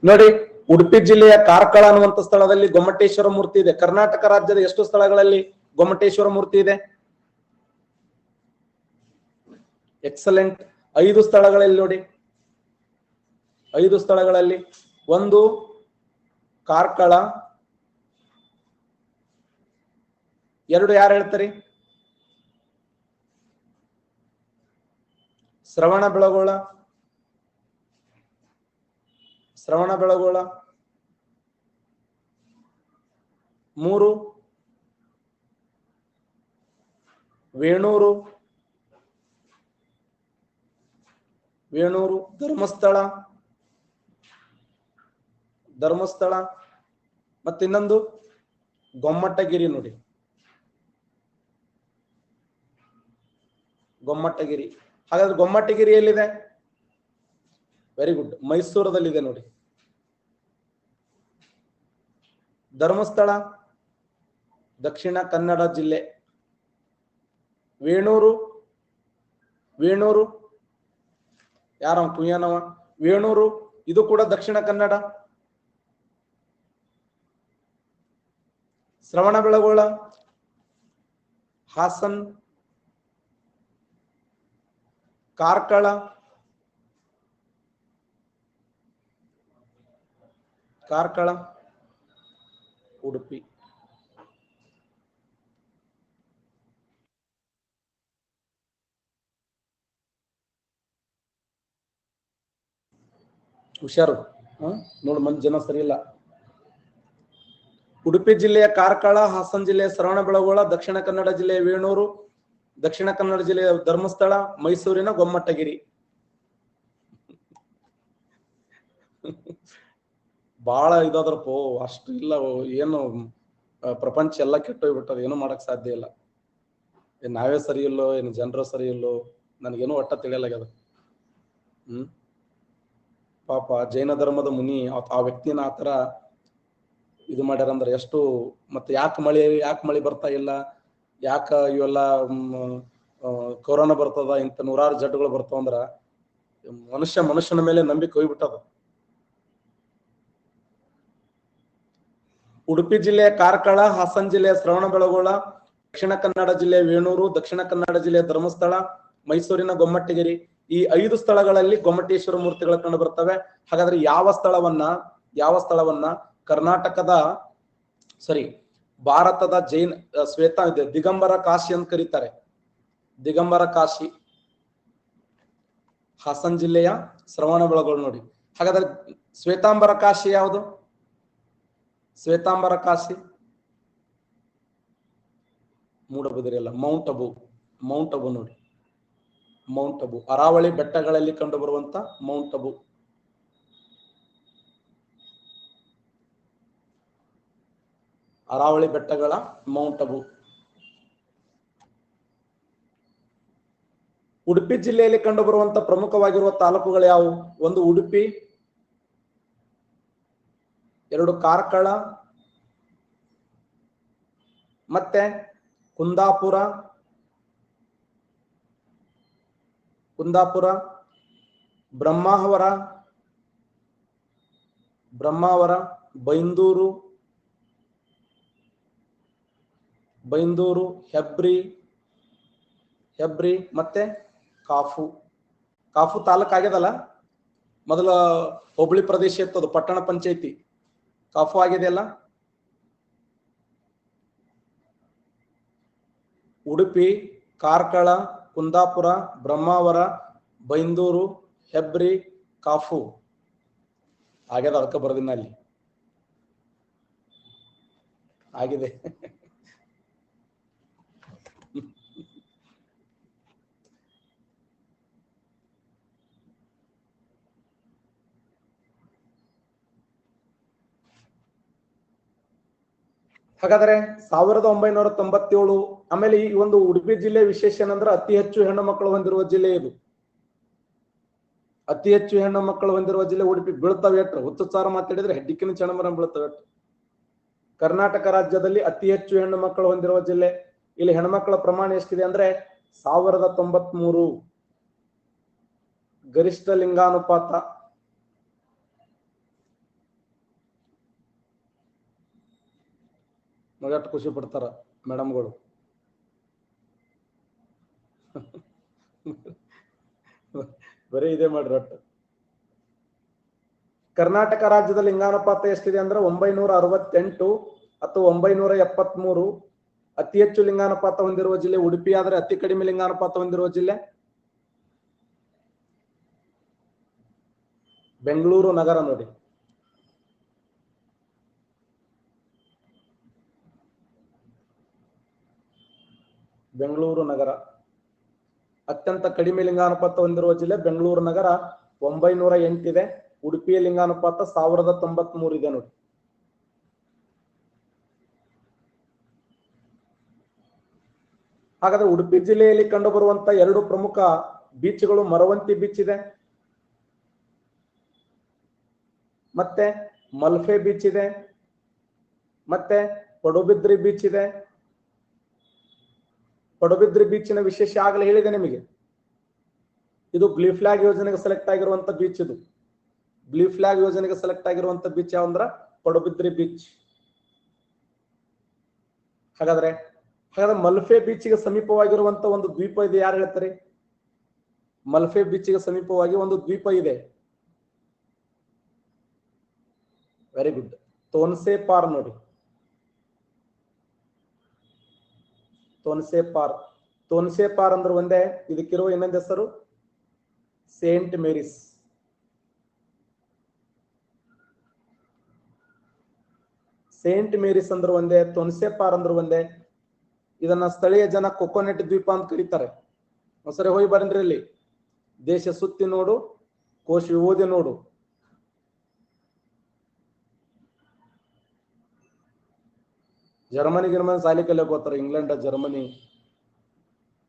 ನೋಡಿ, ಉಡುಪಿ ಜಿಲ್ಲೆಯ ಕಾರ್ಕಳ ಅನ್ನುವಂತ ಸ್ಥಳದಲ್ಲಿ ಗೊಮ್ಮಟೇಶ್ವರ ಮೂರ್ತಿ ಇದೆ. ಕರ್ನಾಟಕ ರಾಜ್ಯದ ಎಷ್ಟು ಸ್ಥಳಗಳಲ್ಲಿ ಗೊಮ್ಮಟೇಶ್ವರ ಮೂರ್ತಿ ಇದೆ? ಎಕ್ಸಲೆಂಟ್. 5 ಸ್ಥಳಗಳಲ್ಲಿ ನೋಡಿ, 5 ಸ್ಥಳಗಳಲ್ಲಿ. ಒಂದು ಕಾರ್ಕಳ, 2 ಯಾರು ಹೇಳ್ತಾರೆ? ಶ್ರವಣಬೆಳಗೊಳ, ಶ್ರವಣಬೆಳಗೊಳ. 3 ವೇಣೂರು, ವೇಣೂರು. ಧರ್ಮಸ್ಥಳ, ಧರ್ಮಸ್ಥಳ. ಮತ್ತಿನ್ನೊಂದು ಗೊಮ್ಮಟಗಿರಿ ನೋಡಿ, ಗೊಮ್ಮಟಗಿರಿ. ಹಾಗಾದ್ರೆ ಗೊಮ್ಮಟಗಿರಿ ಎಲ್ಲಿದೆ? ವೆರಿ ಗುಡ್, ಮೈಸೂರದಲ್ಲಿದೆ ನೋಡಿ. ಧರ್ಮಸ್ಥಳ ದಕ್ಷಿಣ ಕನ್ನಡ ಜಿಲ್ಲೆ. ವೇಣೂರು, ವೇಣೂರು ಯಾರ ಕುಯ್ಯನವ? ವೇಣೂರು ಇದು ಕೂಡ ದಕ್ಷಿಣ ಕನ್ನಡ. ಶ್ರವಣಬೆಳಗೊಳ ಹಾಸನ್. ಕಾರ್ಕಳ, ಕಾರ್ಕಳ ಉಡುಪಿ. ಹುಷಾರು, ನೋಡು ಮಂದಿ ಜನ ಸರಿ ಇಲ್ಲ. ಉಡುಪಿ ಜಿಲ್ಲೆಯ ಕಾರ್ಕಳ, ಹಾಸನ ಜಿಲ್ಲೆಯ ಶ್ರವಣಬೆಳಗೊಳ, ದಕ್ಷಿಣ ಕನ್ನಡ ಜಿಲ್ಲೆಯ ವೇಣೂರು, ದಕ್ಷಿಣ ಕನ್ನಡ ಜಿಲ್ಲೆಯ ಧರ್ಮಸ್ಥಳ, ಮೈಸೂರಿನ ಗೊಮ್ಮಟಗಿರಿ. ಬಹಳ ಇದಾದ್ರಪ್ಪೋ, ಅಷ್ಟು ಇಲ್ಲ. ಏನು ಪ್ರಪಂಚ ಎಲ್ಲ ಕೆಟ್ಟೋಗ್ಬಿಟ್ಟದ, ಏನು ಮಾಡಕ್ ಸಾಧ್ಯ ಇಲ್ಲ. ನಾವೇ ಸರಿ ಇಲ್ಲೋ, ಏನು ಜನರು ಸರಿ ಇಲ್ಲೋ, ನನಗೇನು ಒಟ್ಟ ತಿಳಿಯಲಾಗ್ಯದ. ಪಾಪ ಜೈನ ಧರ್ಮದ ಮುನಿ ಆ ವ್ಯಕ್ತಿನ ಆತರ ಇದು ಮಾಡ್ಯಾರಂದ್ರೆ ಎಷ್ಟು. ಮತ್ತೆ ಯಾಕೆ ಮಳಿ ಬರ್ತಾ ಇಲ್ಲ, ಯಾಕ ಇವೆಲ್ಲ ಕೊರೋನಾ ಬರ್ತದ, ಇಂಥ 100 ಜಡ್ಡುಗಳು ಬರ್ತಾವ ಅಂದ್ರ ಮನುಷ್ಯನ ಮೇಲೆ ನಂಬಿಕೆ ಹೋಗ್ಬಿಟ್ಟದ. ಉಡುಪಿ ಜಿಲ್ಲೆಯ ಕಾರ್ಕಳ, ಹಾಸನ ಜಿಲ್ಲೆಯ ಶ್ರವಣಬೆಳಗೊಳ, ದಕ್ಷಿಣ ಕನ್ನಡ ಜಿಲ್ಲೆಯ ವೇಣೂರು, ದಕ್ಷಿಣ ಕನ್ನಡ ಜಿಲ್ಲೆಯ ಧರ್ಮಸ್ಥಳ, ಮೈಸೂರಿನ ಗೊಮ್ಮಟಗಿರಿ. ಈ 5 ಸ್ಥಳಗಳಲ್ಲಿ ಗೊಮ್ಮಟೇಶ್ವರ ಮೂರ್ತಿಗಳು ಕಂಡು ಬರ್ತವೆ. ಹಾಗಾದ್ರೆ ಯಾವ ಸ್ಥಳವನ್ನ ಕರ್ನಾಟಕದ ಭಾರತದ ಶ್ವೇತ ದಿಗಂಬರ ಕಾಶಿ ಅಂತ ಕರೀತಾರೆ. ದಿಗಂಬರ ಕಾಶಿ ಹಾಸನ ಜಿಲ್ಲೆಯ ಶ್ರವಣಬೆಳಗೊಳ ನೋಡಿ. ಹಾಗಾದ್ರೆ ಶ್ವೇತಾಂಬರ ಕಾಶಿ ಯಾವುದು? ಶ್ವೇತಾಂಬರ ಕಾಶಿ ಮೂಡಬಿದಿರೆ ಅಲ್ಲ, ಮೌಂಟ್ ಅಬು. ಮೌಂಟ್ ಅಬು ನೋಡಿ, ಮೌಂಟ್ ಅಬು ಅರಾವಳಿ ಬೆಟ್ಟಗಳಲ್ಲಿ ಕಂಡು ಬರುವಂತ ಮೌಂಟ್ ಅಬು. ಅರಾವಳಿ ಬೆಟ್ಟಗಳ ಮೌಂಟ್ ಅಬು. ಉಡುಪಿ ಜಿಲ್ಲೆಯಲ್ಲಿ ಕಂಡು ಬರುವಂತ ಪ್ರಮುಖವಾಗಿರುವ ತಾಲೂಕುಗಳು ಯಾವುವು? 1 ಉಡುಪಿ, 2 ಕಾರ್ಕಳ, ಮತ್ತೆ ಕುಂದಾಪುರ, ಬ್ರಹ್ಮಾವರ, ಬೈಂದೂರು, ಹೆಬ್ರಿ, ಮತ್ತೆ ಕಾಫು ತಾಲೂಕು ಆಗ್ಯದಲ್ಲ. ಮೊದಲ ಹೋಬಳಿ ಪ್ರದೇಶ ಇತ್ತು, ಅದು ಪಟ್ಟಣ ಪಂಚಾಯತಿ. ಕಾಫು ಆಗಿದೆಯಲ್ಲ. ಉಡುಪಿ, ಕಾರ್ಕಳ, ಕುಂದಾಪುರ, ಬ್ರಹ್ಮಾವರ, ಬೈಂದೂರು, ಹೆಬ್ರಿ, ಕಾಫು ಆಗ್ಯದ. ಅದಕ್ಕೆ ಬರೋದಿನ ಅಲ್ಲಿ ಆಗಿದೆ. ಹಾಗಾದ್ರೆ 1997. ಆಮೇಲೆ ಈ ಒಂದು ಉಡುಪಿ ಜಿಲ್ಲೆ ವಿಶೇಷ ಏನಂದ್ರೆ ಅತಿ ಹೆಚ್ಚು ಹೆಣ್ಣು ಮಕ್ಕಳು ಹೊಂದಿರುವ ಜಿಲ್ಲೆ ಇದು. ಅತಿ ಹೆಚ್ಚು ಹೆಣ್ಣು ಮಕ್ಕಳು ಹೊಂದಿರುವ ಜಿಲ್ಲೆ ಉಡುಪಿ. ಬೀಳ್ತಾವೆ ಎಟ್ರು ಹುಚ್ಚುಚ್ಚಾರ ಮಾತಾಡಿದ್ರೆ ಹೆಡ್ಡಿಕ್ಕಿನ ಚಣಮರ ಬೀಳ್ತಾವೆ. ಕರ್ನಾಟಕ ರಾಜ್ಯದಲ್ಲಿ ಅತಿ ಹೆಚ್ಚು ಹೆಣ್ಣು ಮಕ್ಕಳು ಹೊಂದಿರುವ ಜಿಲ್ಲೆ. ಇಲ್ಲಿ ಹೆಣ್ಮಕ್ಳ ಪ್ರಮಾಣ ಎಷ್ಟಿದೆ ಅಂದ್ರೆ 1093. ಗರಿಷ್ಠ ಲಿಂಗಾನುಪಾತ. ಮಗಟ್ಟು ಖುಷಿ ಪಡ್ತಾರ ಮೇಡಮ್ಗಳು. ಬರೀ ಇದೆ ಮಾಡ್ರಿ ಒಟ್ಟು. ಕರ್ನಾಟಕ ರಾಜ್ಯದ ಲಿಂಗಾನುಪಾತ ಎಷ್ಟಿದೆ ಅಂದ್ರೆ 968 ಅಥವಾ 973. ಅತಿ ಹೆಚ್ಚು ಲಿಂಗಾನುಪಾತ ಹೊಂದಿರುವ ಜಿಲ್ಲೆ ಉಡುಪಿ, ಆದ್ರೆ ಅತಿ ಕಡಿಮೆ ಲಿಂಗಾನುಪಾತ ಹೊಂದಿರುವ ಜಿಲ್ಲೆ ಬೆಂಗಳೂರು ನಗರ. ನೋಡಿ, ಬೆಂಗಳೂರು ನಗರ ಅತ್ಯಂತ ಕಡಿಮೆ ಲಿಂಗಾನುಪಾತ ಹೊಂದಿರುವ ಜಿಲ್ಲೆ ಬೆಂಗಳೂರು ನಗರ 908 ಇದೆ. ಉಡುಪಿಯ ಲಿಂಗಾನುಪಾತ 1093 ಇದೆ. ನೋಡಿ, ಹಾಗಾದ್ರೆ ಉಡುಪಿ ಜಿಲ್ಲೆಯಲ್ಲಿ ಕಂಡು ಬರುವಂತ 2 ಪ್ರಮುಖ ಬೀಚ್ಗಳು ಮರವಂತಿ ಬೀಚ್ ಇದೆ, ಮತ್ತೆ ಮಲ್ಫೆ ಬೀಚ್ ಇದೆ, ಮತ್ತೆ ಪಡುಬಿದ್ರಿ ಬೀಚ್ ಇದೆ. ಪಡುಬಿದ್ರಿ ಬೀಚಿನ ವಿಶೇಷ ಆಗಲೇ ಹೇಳಿದೆ ನಿಮಗೆ. ಇದು ಬ್ಲೂ ಫ್ಲಾಗ್ ಯೋಜನೆಗೆ ಸೆಲೆಕ್ಟ್ ಆಗಿರುವಂತ ಬೀಚ್. ಇದು ಬ್ಲೂ ಫ್ಲಾಗ್ ಯೋಜನೆಗೆ ಸೆಲೆಕ್ಟ್ ಆಗಿರುವಂತ ಬೀಚ್ ಯಾವಂದ್ರ ಪಡುಬಿದ್ರಿ ಬೀಚ್. ಹಾಗಾದ್ರೆ ಮಲ್ಫೆ ಬೀಚ್ಗೆ ಸಮೀಪವಾಗಿರುವಂತ ಒಂದು ದ್ವೀಪ ಇದೆ. ಯಾರು ಹೇಳ್ತಾರೆ? ಮಲ್ಫೆ ಬೀಚ್ಗೆ ಸಮೀಪವಾಗಿ ಒಂದು ದ್ವೀಪ ಇದೆ. Very good. ತೋನ್ಸೆ ಪಾರ್. ನೋಡಿ, ತೋನ್ಸೆ ಪಾರ್. ತೋನ್ಸೆ ಪಾರ್ ಅಂದ್ರೆ ಒಂದೇ. ಇದಕ್ಕಿರುವ ಇನ್ನೊಂದು ಹೆಸರು ಸೇಂಟ್ ಮೇರಿಸ್. ಸೇಂಟ್ ಮೇರಿಸ್ ಅಂದ್ರೆ ಒಂದೇ, ತೋನ್ಸೆ ಪಾರ್ ಅಂದ್ರೆ ಒಂದೇ. ಇದನ್ನ ಸ್ಥಳೀಯ ಜನ ಕೊಕೊನೆಟ್ ದ್ವೀಪ ಅಂತ ಕರೀತಾರೆ. ಒಂದ್ಸರಿ ಹೋಗಿ ಬನ್ರಿ. ಇಲ್ಲಿ ದೇಶ ಸುತ್ತಿ ನೋಡು, ಕೋಶ ಓದಿ ನೋಡು. ಜರ್ಮನಿ ಸಾಲಿ ಕಲಿಯಕ್ ಹೋಗ್ತಾರೆ. England, Germany.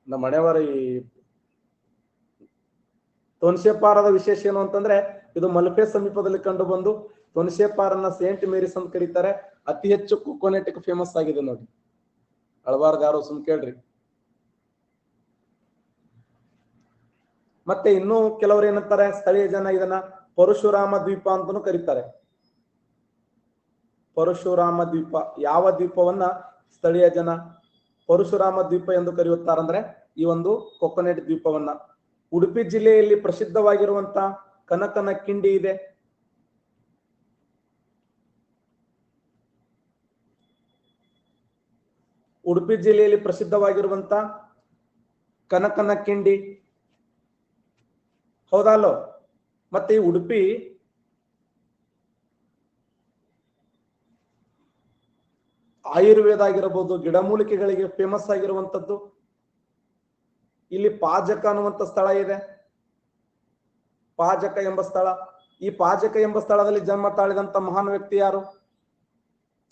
ನಮ್ಮ ಮನೆಯವರ ಈ ತೋನ್ಸೆ ಪಾರದ ವಿಶೇಷ ಏನು ಅಂತಂದ್ರೆ ಇದು ಮಲ್ಪೆ ಸಮೀಪದಲ್ಲಿ ಕಂಡು ಬಂದು ತೋನ್ಸೆ ಪಾರನ್ನ ಸೇಂಟ್ ಮೇರಿಸ್ ಅಂತ ಕರೀತಾರೆ. ಅತಿ ಹೆಚ್ಚು ಕೊಕೊನೆಟ್ ಫೇಮಸ್ ಆಗಿದೆ. ನೋಡಿ, ಅಳವಾರ್ಗಾರು ಸುಮ್ ಕೇಳ್ರಿ. ಮತ್ತೆ ಇನ್ನೂ ಕೆಲವರು ಏನಂತಾರೆ ಸ್ಥಳೀಯ ಜನ ಇದನ್ನ ಪರಶುರಾಮ ದ್ವೀಪ ಅಂತಾನೂ ಕರೀತಾರೆ. ಪರಶುರಾಮ ದ್ವೀಪ. ಯಾವ ದ್ವೀಪವನ್ನ ಸ್ಥಳೀಯ ಜನ ಪರಶುರಾಮ ದ್ವೀಪ ಎಂದು ಕರೆಯುತ್ತಾರಂದ್ರೆ ಈ ಒಂದು ಕೊಕೊನೆಟ್ ದ್ವೀಪವನ್ನ. ಉಡುಪಿ ಜಿಲ್ಲೆಯಲ್ಲಿ ಪ್ರಸಿದ್ಧವಾಗಿರುವಂತ ಕನಕನ ಕಿಂಡಿ ಇದೆ. ಉಡುಪಿ ಜಿಲ್ಲೆಯಲ್ಲಿ ಪ್ರಸಿದ್ಧವಾಗಿರುವಂತ ಕನಕನ ಕಿಂಡಿ, ಹೌದಲ್ಲೋ? ಮತ್ತೆ ಈ ಉಡುಪಿ ಆಯುರ್ವೇದ ಆಗಿರಬಹುದು, ಗಿಡಮೂಲಿಕೆಗಳಿಗೆ ಫೇಮಸ್ ಆಗಿರುವಂತದ್ದು. ಇಲ್ಲಿ ಪಾಜಕ ಅನ್ನುವಂತ ಸ್ಥಳ ಇದೆ. ಪಾಜಕ ಎಂಬ ಸ್ಥಳ. ಈ ಪಾಜಕ ಎಂಬ ಸ್ಥಳದಲ್ಲಿ ಜನ್ಮ ತಾಳಿದಂತ ಮಹಾನ್ ವ್ಯಕ್ತಿ ಯಾರು?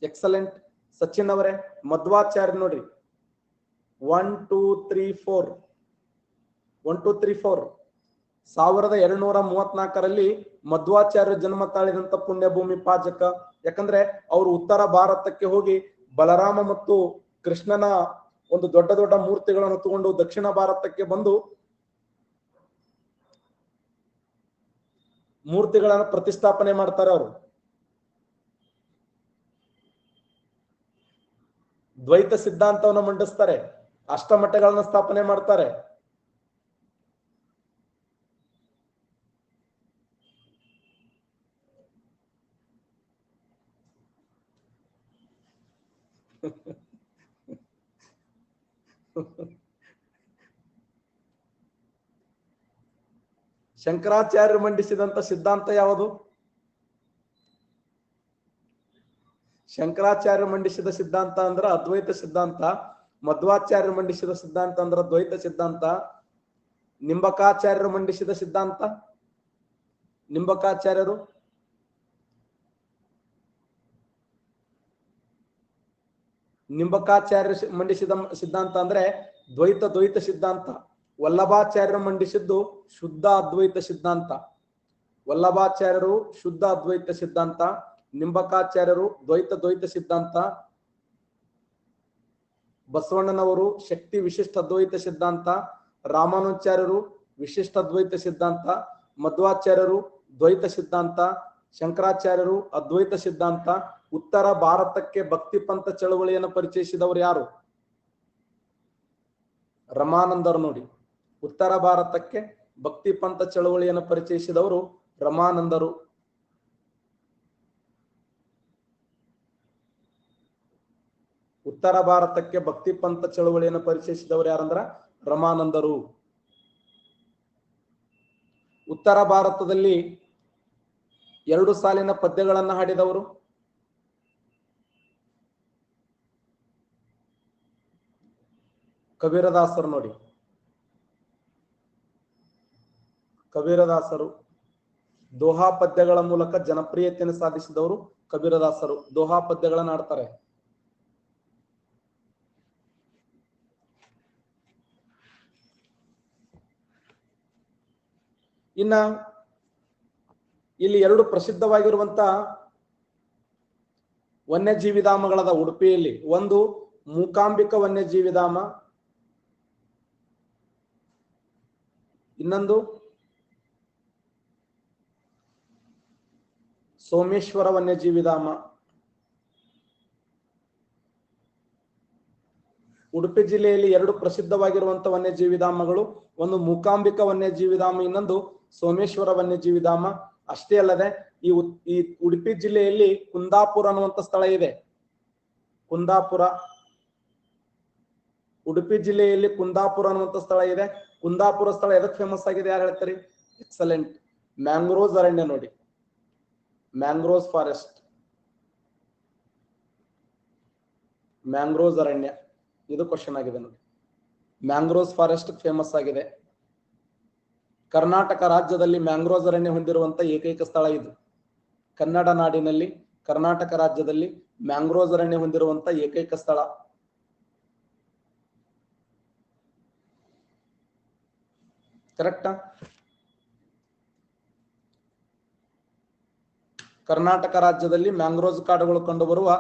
ಎಕ್ಸಲೆಂಟ್, ಸಚಿನ್ ಅವರೇ. ಮಧ್ವಾಚಾರ್ಯ. ನೋಡ್ರಿ, 1 2 3 4 1 2 3 4 1234ರಲ್ಲಿ ಮಧ್ವಾಚಾರ್ಯ ಜನ್ಮ ತಾಳಿದಂತ ಪುಣ್ಯ ಭೂಮಿ ಪಾಜಕ. ಯಾಕಂದ್ರೆ ಅವರು ಉತ್ತರ ಭಾರತಕ್ಕೆ ಹೋಗಿ ಬಲರಾಮ ಮತ್ತು ಕೃಷ್ಣನ ಒಂದು ದೊಡ್ಡ ದೊಡ್ಡ ಮೂರ್ತಿಗಳನ್ನು ತಗೊಂಡು ದಕ್ಷಿಣ ಭಾರತಕ್ಕೆ ಬಂದು ಮೂರ್ತಿಗಳನ್ನು ಪ್ರತಿಷ್ಠಾಪನೆ ಮಾಡ್ತಾರೆ. ಅವರು ದ್ವೈತ ಸಿದ್ಧಾಂತವನ್ನು ಮಂಡಿಸ್ತಾರೆ. ಅಷ್ಟಮಠಗಳನ್ನ ಸ್ಥಾಪನೆ ಮಾಡ್ತಾರೆ. ಶಂಕರಾಚಾರ್ಯರು ಮಂಡಿಸಿದಂತ ಸಿದ್ಧಾಂತ ಯಾವುದು? ಶಂಕರಾಚಾರ್ಯರು ಮಂಡಿಸಿದ ಸಿದ್ಧಾಂತ ಅಂದ್ರ ಅದ್ವೈತ ಸಿದ್ಧಾಂತ, ಮಧ್ವಾಚಾರ್ಯರು ಮಂಡಿಸಿದ ಸಿದ್ಧಾಂತ ಅಂದ್ರ ದ್ವೈತ ಸಿದ್ಧಾಂತ, ನಿಂಬಕಾಚಾರ್ಯರು ಮಂಡಿಸಿದ ಸಿದ್ಧಾಂತ, ನಿಂಬಕಾಚಾರ್ಯರು ಮಂಡಿಸಿದ ಸಿದ್ಧಾಂತ ಅಂದ್ರೆ ದ್ವೈತ ಸಿದ್ಧಾಂತ. ವಲ್ಲಭಾಚಾರ್ಯರು ಮಂಡಿಸಿದ್ದು ಶುದ್ಧ ಅದ್ವೈತ ಸಿದ್ಧಾಂತ. ವಲ್ಲಭಾಚಾರ್ಯರು ಶುದ್ಧ ಅದ್ವೈತ ಸಿದ್ಧಾಂತ, ನಿಂಬಕಾಚಾರ್ಯರು ದ್ವೈತ ಸಿದ್ಧಾಂತ, ಬಸವಣ್ಣನವರು ಶಕ್ತಿ ವಿಶಿಷ್ಟ ಅದ್ವೈತ ಸಿದ್ಧಾಂತ, ರಾಮಾನುಚಾರ್ಯರು ವಿಶಿಷ್ಟ ಅದ್ವೈತ ಸಿದ್ಧಾಂತ, ಮಧ್ವಾಚಾರ್ಯರು ದ್ವೈತ ಸಿದ್ಧಾಂತ, ಶಂಕರಾಚಾರ್ಯರು ಅದ್ವೈತ ಸಿದ್ಧಾಂತ. ಉತ್ತರ ಭಾರತಕ್ಕೆ ಭಕ್ತಿ ಪಂಥ ಚಳವಳಿಯನ್ನು ಪರಿಚಯಿಸಿದವರು ಯಾರು? ರಮಾನಂದರು. ನೋಡಿ, ಉತ್ತರ ಭಾರತಕ್ಕೆ ಭಕ್ತಿ ಪಂಥ ಚಳವಳಿಯನ್ನು ಪರಿಚಯಿಸಿದವರು ರಮಾನಂದರು. ಉತ್ತರ ಭಾರತಕ್ಕೆ ಭಕ್ತಿ ಪಂಥ ಚಳವಳಿಯನ್ನು ಪರಿಚಯಿಸಿದವರು ಯಾರಂದ್ರ ರಮಾನಂದರು. ಉತ್ತರ ಭಾರತದಲ್ಲಿ 2 ಸಾಲಿನ ಪದ್ಯಗಳನ್ನು ಹಾಡಿದವರು ಕಬೀರದಾಸರು. ನೋಡಿ, ಕಬೀರದಾಸರು ದೋಹಾ ಪದ್ಯಗಳ ಮೂಲಕ ಜನಪ್ರಿಯತೆಯನ್ನು ಸಾಧಿಸಿದವರು ಕಬೀರದಾಸರು. ದೋಹಾ ಪದ್ಯಗಳನ್ನು ಆಡ್ತಾರೆ. ಇನ್ನ ಇಲ್ಲಿ 2 ಪ್ರಸಿದ್ಧವಾಗಿರುವಂತ ವನ್ಯಜೀವಿ ಧಾಮಗಳದ ಉಡುಪಿಯಲ್ಲಿ. ಒಂದು ಮೂಕಾಂಬಿಕಾ ವನ್ಯಜೀವಿ ಧಾಮ, ಇನ್ನೊಂದು ಸೋಮೇಶ್ವರ ವನ್ಯಜೀವಿ ಧಾಮ. ಉಡುಪಿ ಜಿಲ್ಲೆಯಲ್ಲಿ 2 ಪ್ರಸಿದ್ಧವಾಗಿರುವಂತಹ ವನ್ಯಜೀವಿ ಧಾಮಗಳು, ಒಂದು ಮೂಕಾಂಬಿಕಾ ವನ್ಯಜೀವಿ ಧಾಮ, ಇನ್ನೊಂದು ಸೋಮೇಶ್ವರ ವನ್ಯಜೀವಿ ಧಾಮ. ಅಷ್ಟೇ ಅಲ್ಲದೆ ಈ ಉಡುಪಿ ಜಿಲ್ಲೆಯಲ್ಲಿ ಕುಂದಾಪುರ ಅನ್ನುವಂತ ಸ್ಥಳ ಇದೆ. ಕುಂದಾಪುರ, ಉಡುಪಿ ಜಿಲ್ಲೆಯಲ್ಲಿ ಕುಂದಾಪುರ ಅನ್ನುವಂತ ಸ್ಥಳ ಇದೆ. ಕುಂದಾಪುರ ಸ್ಥಳ ಎದಕ್ಕೆ ಫೇಮಸ್ ಆಗಿದೆ ಯಾರು ಹೇಳ್ತಾರೆ? ಎಕ್ಸಲೆಂಟ್, ಮ್ಯಾಂಗ್ರೋವ್ಸ್ ಅರಣ್ಯ. ನೋಡಿ, ಮ್ಯಾಂಗ್ರೋವ್ಸ್ ಫಾರೆಸ್ಟ್, ಮ್ಯಾಂಗ್ರೋವ್ಸ್ ಅರಣ್ಯ, ಇದು ಕ್ವಶನ್ ಆಗಿದೆ. ನೋಡಿ, ಮ್ಯಾಂಗ್ರೋವ್ಸ್ ಫಾರೆಸ್ಟ್ ಫೇಮಸ್ ಆಗಿದೆ. ಕರ್ನಾಟಕ ರಾಜ್ಯದಲ್ಲಿ ಮ್ಯಾಂಗ್ರೋವ್ಸ್ ಅರಣ್ಯ ಹೊಂದಿರುವಂತ ಏಕೈಕ ಸ್ಥಳ ಇದು. ಕನ್ನಡ ನಾಡಿನಲ್ಲಿ ಕರ್ನಾಟಕ ರಾಜ್ಯದಲ್ಲಿ ಮ್ಯಾಂಗ್ರೋವ್ಸ್ ಅರಣ್ಯ ಹೊಂದಿರುವಂತ ಏಕೈಕ ಸ್ಥಳ. ಕರೆಕ್ಟಾ? ಕರ್ನಾಟಕ ರಾಜ್ಯದಲ್ಲಿ ಮ್ಯಾಂಗ್ರೋವ್ಸ್ ಕಾಡುಗಳು ಕಂಡುಬರುವ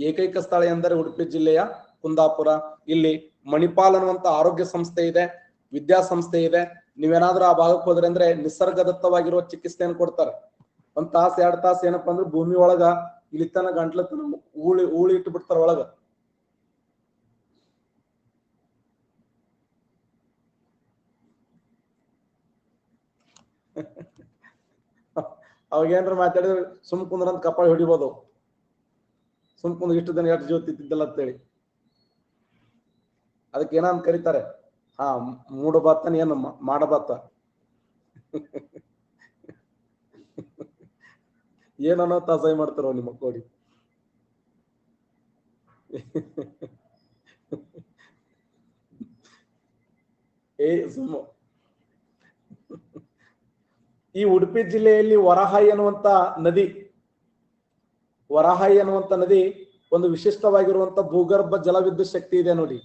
ಏಕೈಕ ಸ್ಥಳ ಎಂದರೆ ಉಡುಪಿ ಜಿಲ್ಲೆಯ ಕುಂದಾಪುರ. ಇಲ್ಲಿ ಮಣಿಪಾಲ್ ಅನ್ನುವಂತ ಆರೋಗ್ಯ ಸಂಸ್ಥೆ ಇದೆ, ವಿದ್ಯಾಸಂಸ್ಥೆ ಇದೆ. ನೀವೇನಾದ್ರೂ ಆ ಭಾಗಕ್ಕೆ ಹೋದ್ರೆ ಅಂದ್ರೆ ನಿಸರ್ಗದತ್ತವಾಗಿರುವ ಚಿಕಿತ್ಸೆಯನ್ನು ಕೊಡ್ತಾರೆ. 1 ತಾಸು 2 ತಾಸು ಏನಪ್ಪಾ ಅಂದ್ರೆ ಭೂಮಿ ಒಳಗ ಇಲ್ಲಿತನ ಗಂಟ್ಲತನ ಊಳಿ ಇಟ್ಟು ಬಿಡ್ತಾರ ಒಳಗ. ಅವಾಗೇನ್ರ ಮಾತಾಡಿದ್ರೆ ಸುಮ್ ಕುಂದ್ರಂತ ಕಪಾಳಿ ಹೊಡಿಬೋದು. ಸುಮ್ ಕುಂದ್ರ ಇಷ್ಟು ದಿನ ಎಷ್ಟು ಜೀವ ತಿದ್ದಿದ್ದಲ್ಲ ಅಂತೇಳಿ ಅದಕ್ಕೆ ಏನಂತ ಕರೀತಾರೆ? ಮೂಡ ಭತ್ತನ ಏನು ಮಾಡಬತ್ತ ಏನನ್ನೋ ತಾಸೈ ಮಾಡ್ತಾರೋ ನಿಮ್ಮ ಕೋಡಿ. ಸುಮ್ಮ ಈ ಉಡುಪಿ ಜಿಲ್ಲೆಯಲ್ಲಿ ವರಹಾಯಿ ಅನ್ನುವಂತ ನದಿ ಒಂದು ವಿಶಿಷ್ಟವಾಗಿರುವಂತ ಭೂಗರ್ಭ ಜಲವಿದ್ಯುತ್ ಶಕ್ತಿ ಇದೆ. ನೋಡಿ,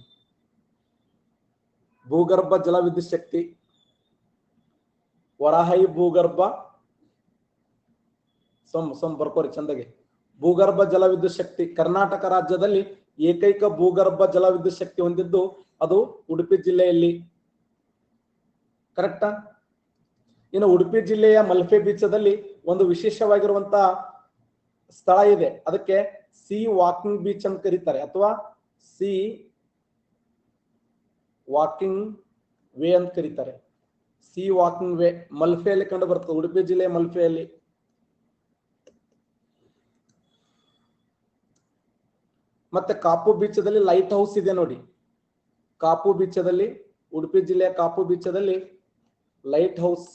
ಭೂಗರ್ಭ ಜಲವಿದ್ಯುತ್ ಶಕ್ತಿ ವರಹಾಯಿ ಭೂಗರ್ಭ ಬರ್ಕೋರಿ ಚಂದಗೆ. ಭೂಗರ್ಭ ಜಲವಿದ್ಯುತ್ ಶಕ್ತಿ ಕರ್ನಾಟಕ ರಾಜ್ಯದಲ್ಲಿ ಏಕೈಕ ಭೂಗರ್ಭ ಜಲವಿದ್ಯುತ್ ಶಕ್ತಿ ಹೊಂದಿದ್ದು ಅದು ಉಡುಪಿ ಜಿಲ್ಲೆಯಲ್ಲಿ. ಕರೆಕ್ಟಾ? ಇನ್ನು ಉಡುಪಿ ಜಿಲ್ಲೆಯ ಮಲ್ಪೆ ಬೀಚದಲ್ಲಿ ಒಂದು ವಿಶೇಷವಾಗಿರುವಂತ ಸ್ಥಳ ಇದೆ. ಅದಕ್ಕೆ ಸಿ ವಾಕಿಂಗ್ ಬೀಚ್ ಅಂತ ಕರೀತಾರೆ, ಅಥವಾ ಸಿ ವಾಕಿಂಗ್ ವೇ ಅಂತ ಕರೀತಾರೆ. ಸಿ ವಾಕಿಂಗ್ ವೇ ಮಲ್ಪೆಯಲ್ಲಿ ಕಂಡು ಬರ್ತದೆ, ಉಡುಪಿ ಜಿಲ್ಲೆಯ ಮಲ್ಪೆಯಲ್ಲಿ. ಮತ್ತೆ ಕಾಪು ಬೀಚದಲ್ಲಿ ಲೈಟ್ ಹೌಸ್ ಇದೆ ನೋಡಿ. ಕಾಪು ಬೀಚದಲ್ಲಿ, ಉಡುಪಿ ಜಿಲ್ಲೆಯ ಕಾಪು ಬೀಚದಲ್ಲಿ ಲೈಟ್ ಹೌಸ್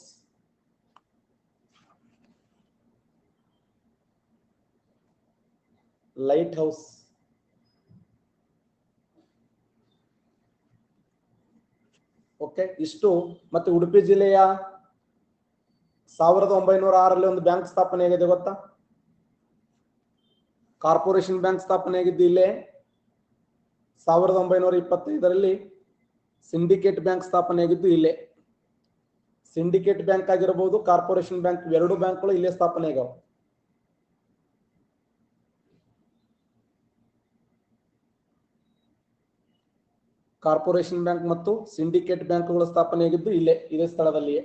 ಓಕೆ. ಇಷ್ಟು. ಮತ್ತೆ ಉಡುಪಿ ಜಿಲ್ಲೆಯ 1906ರಲ್ಲಿ ಒಂದು ಬ್ಯಾಂಕ್ ಸ್ಥಾಪನೆ ಆಗಿದೆ ಗೊತ್ತಾ? ಕಾರ್ಪೊರೇಷನ್ ಬ್ಯಾಂಕ್ ಸ್ಥಾಪನೆ ಆಗಿದ್ದು ಇಲ್ಲೇ. 1925ರಲ್ಲಿ ಸಿಂಡಿಕೇಟ್ ಬ್ಯಾಂಕ್ ಸ್ಥಾಪನೆ ಆಗಿದ್ದು ಇಲ್ಲೇ. ಸಿಂಡಿಕೇಟ್ ಬ್ಯಾಂಕ್ ಆಗಿರಬಹುದು, ಕಾರ್ಪೊರೇಷನ್ ಬ್ಯಾಂಕ್, ಎರಡು ಬ್ಯಾಂಕ್ಗಳು ಇಲ್ಲೇ ಸ್ಥಾಪನೆ ಆಗ್ಯಾವ. ಕಾರ್ಪೊರೇಷನ್ ಬ್ಯಾಂಕ್ ಮತ್ತು ಸಿಂಡಿಕೇಟ್ ಬ್ಯಾಂಕ್ಗಳು ಸ್ಥಾಪನೆ ಆಗಿದ್ದು ಇಲ್ಲೇ, ಇದೇ ಸ್ಥಳದಲ್ಲಿಯೇ.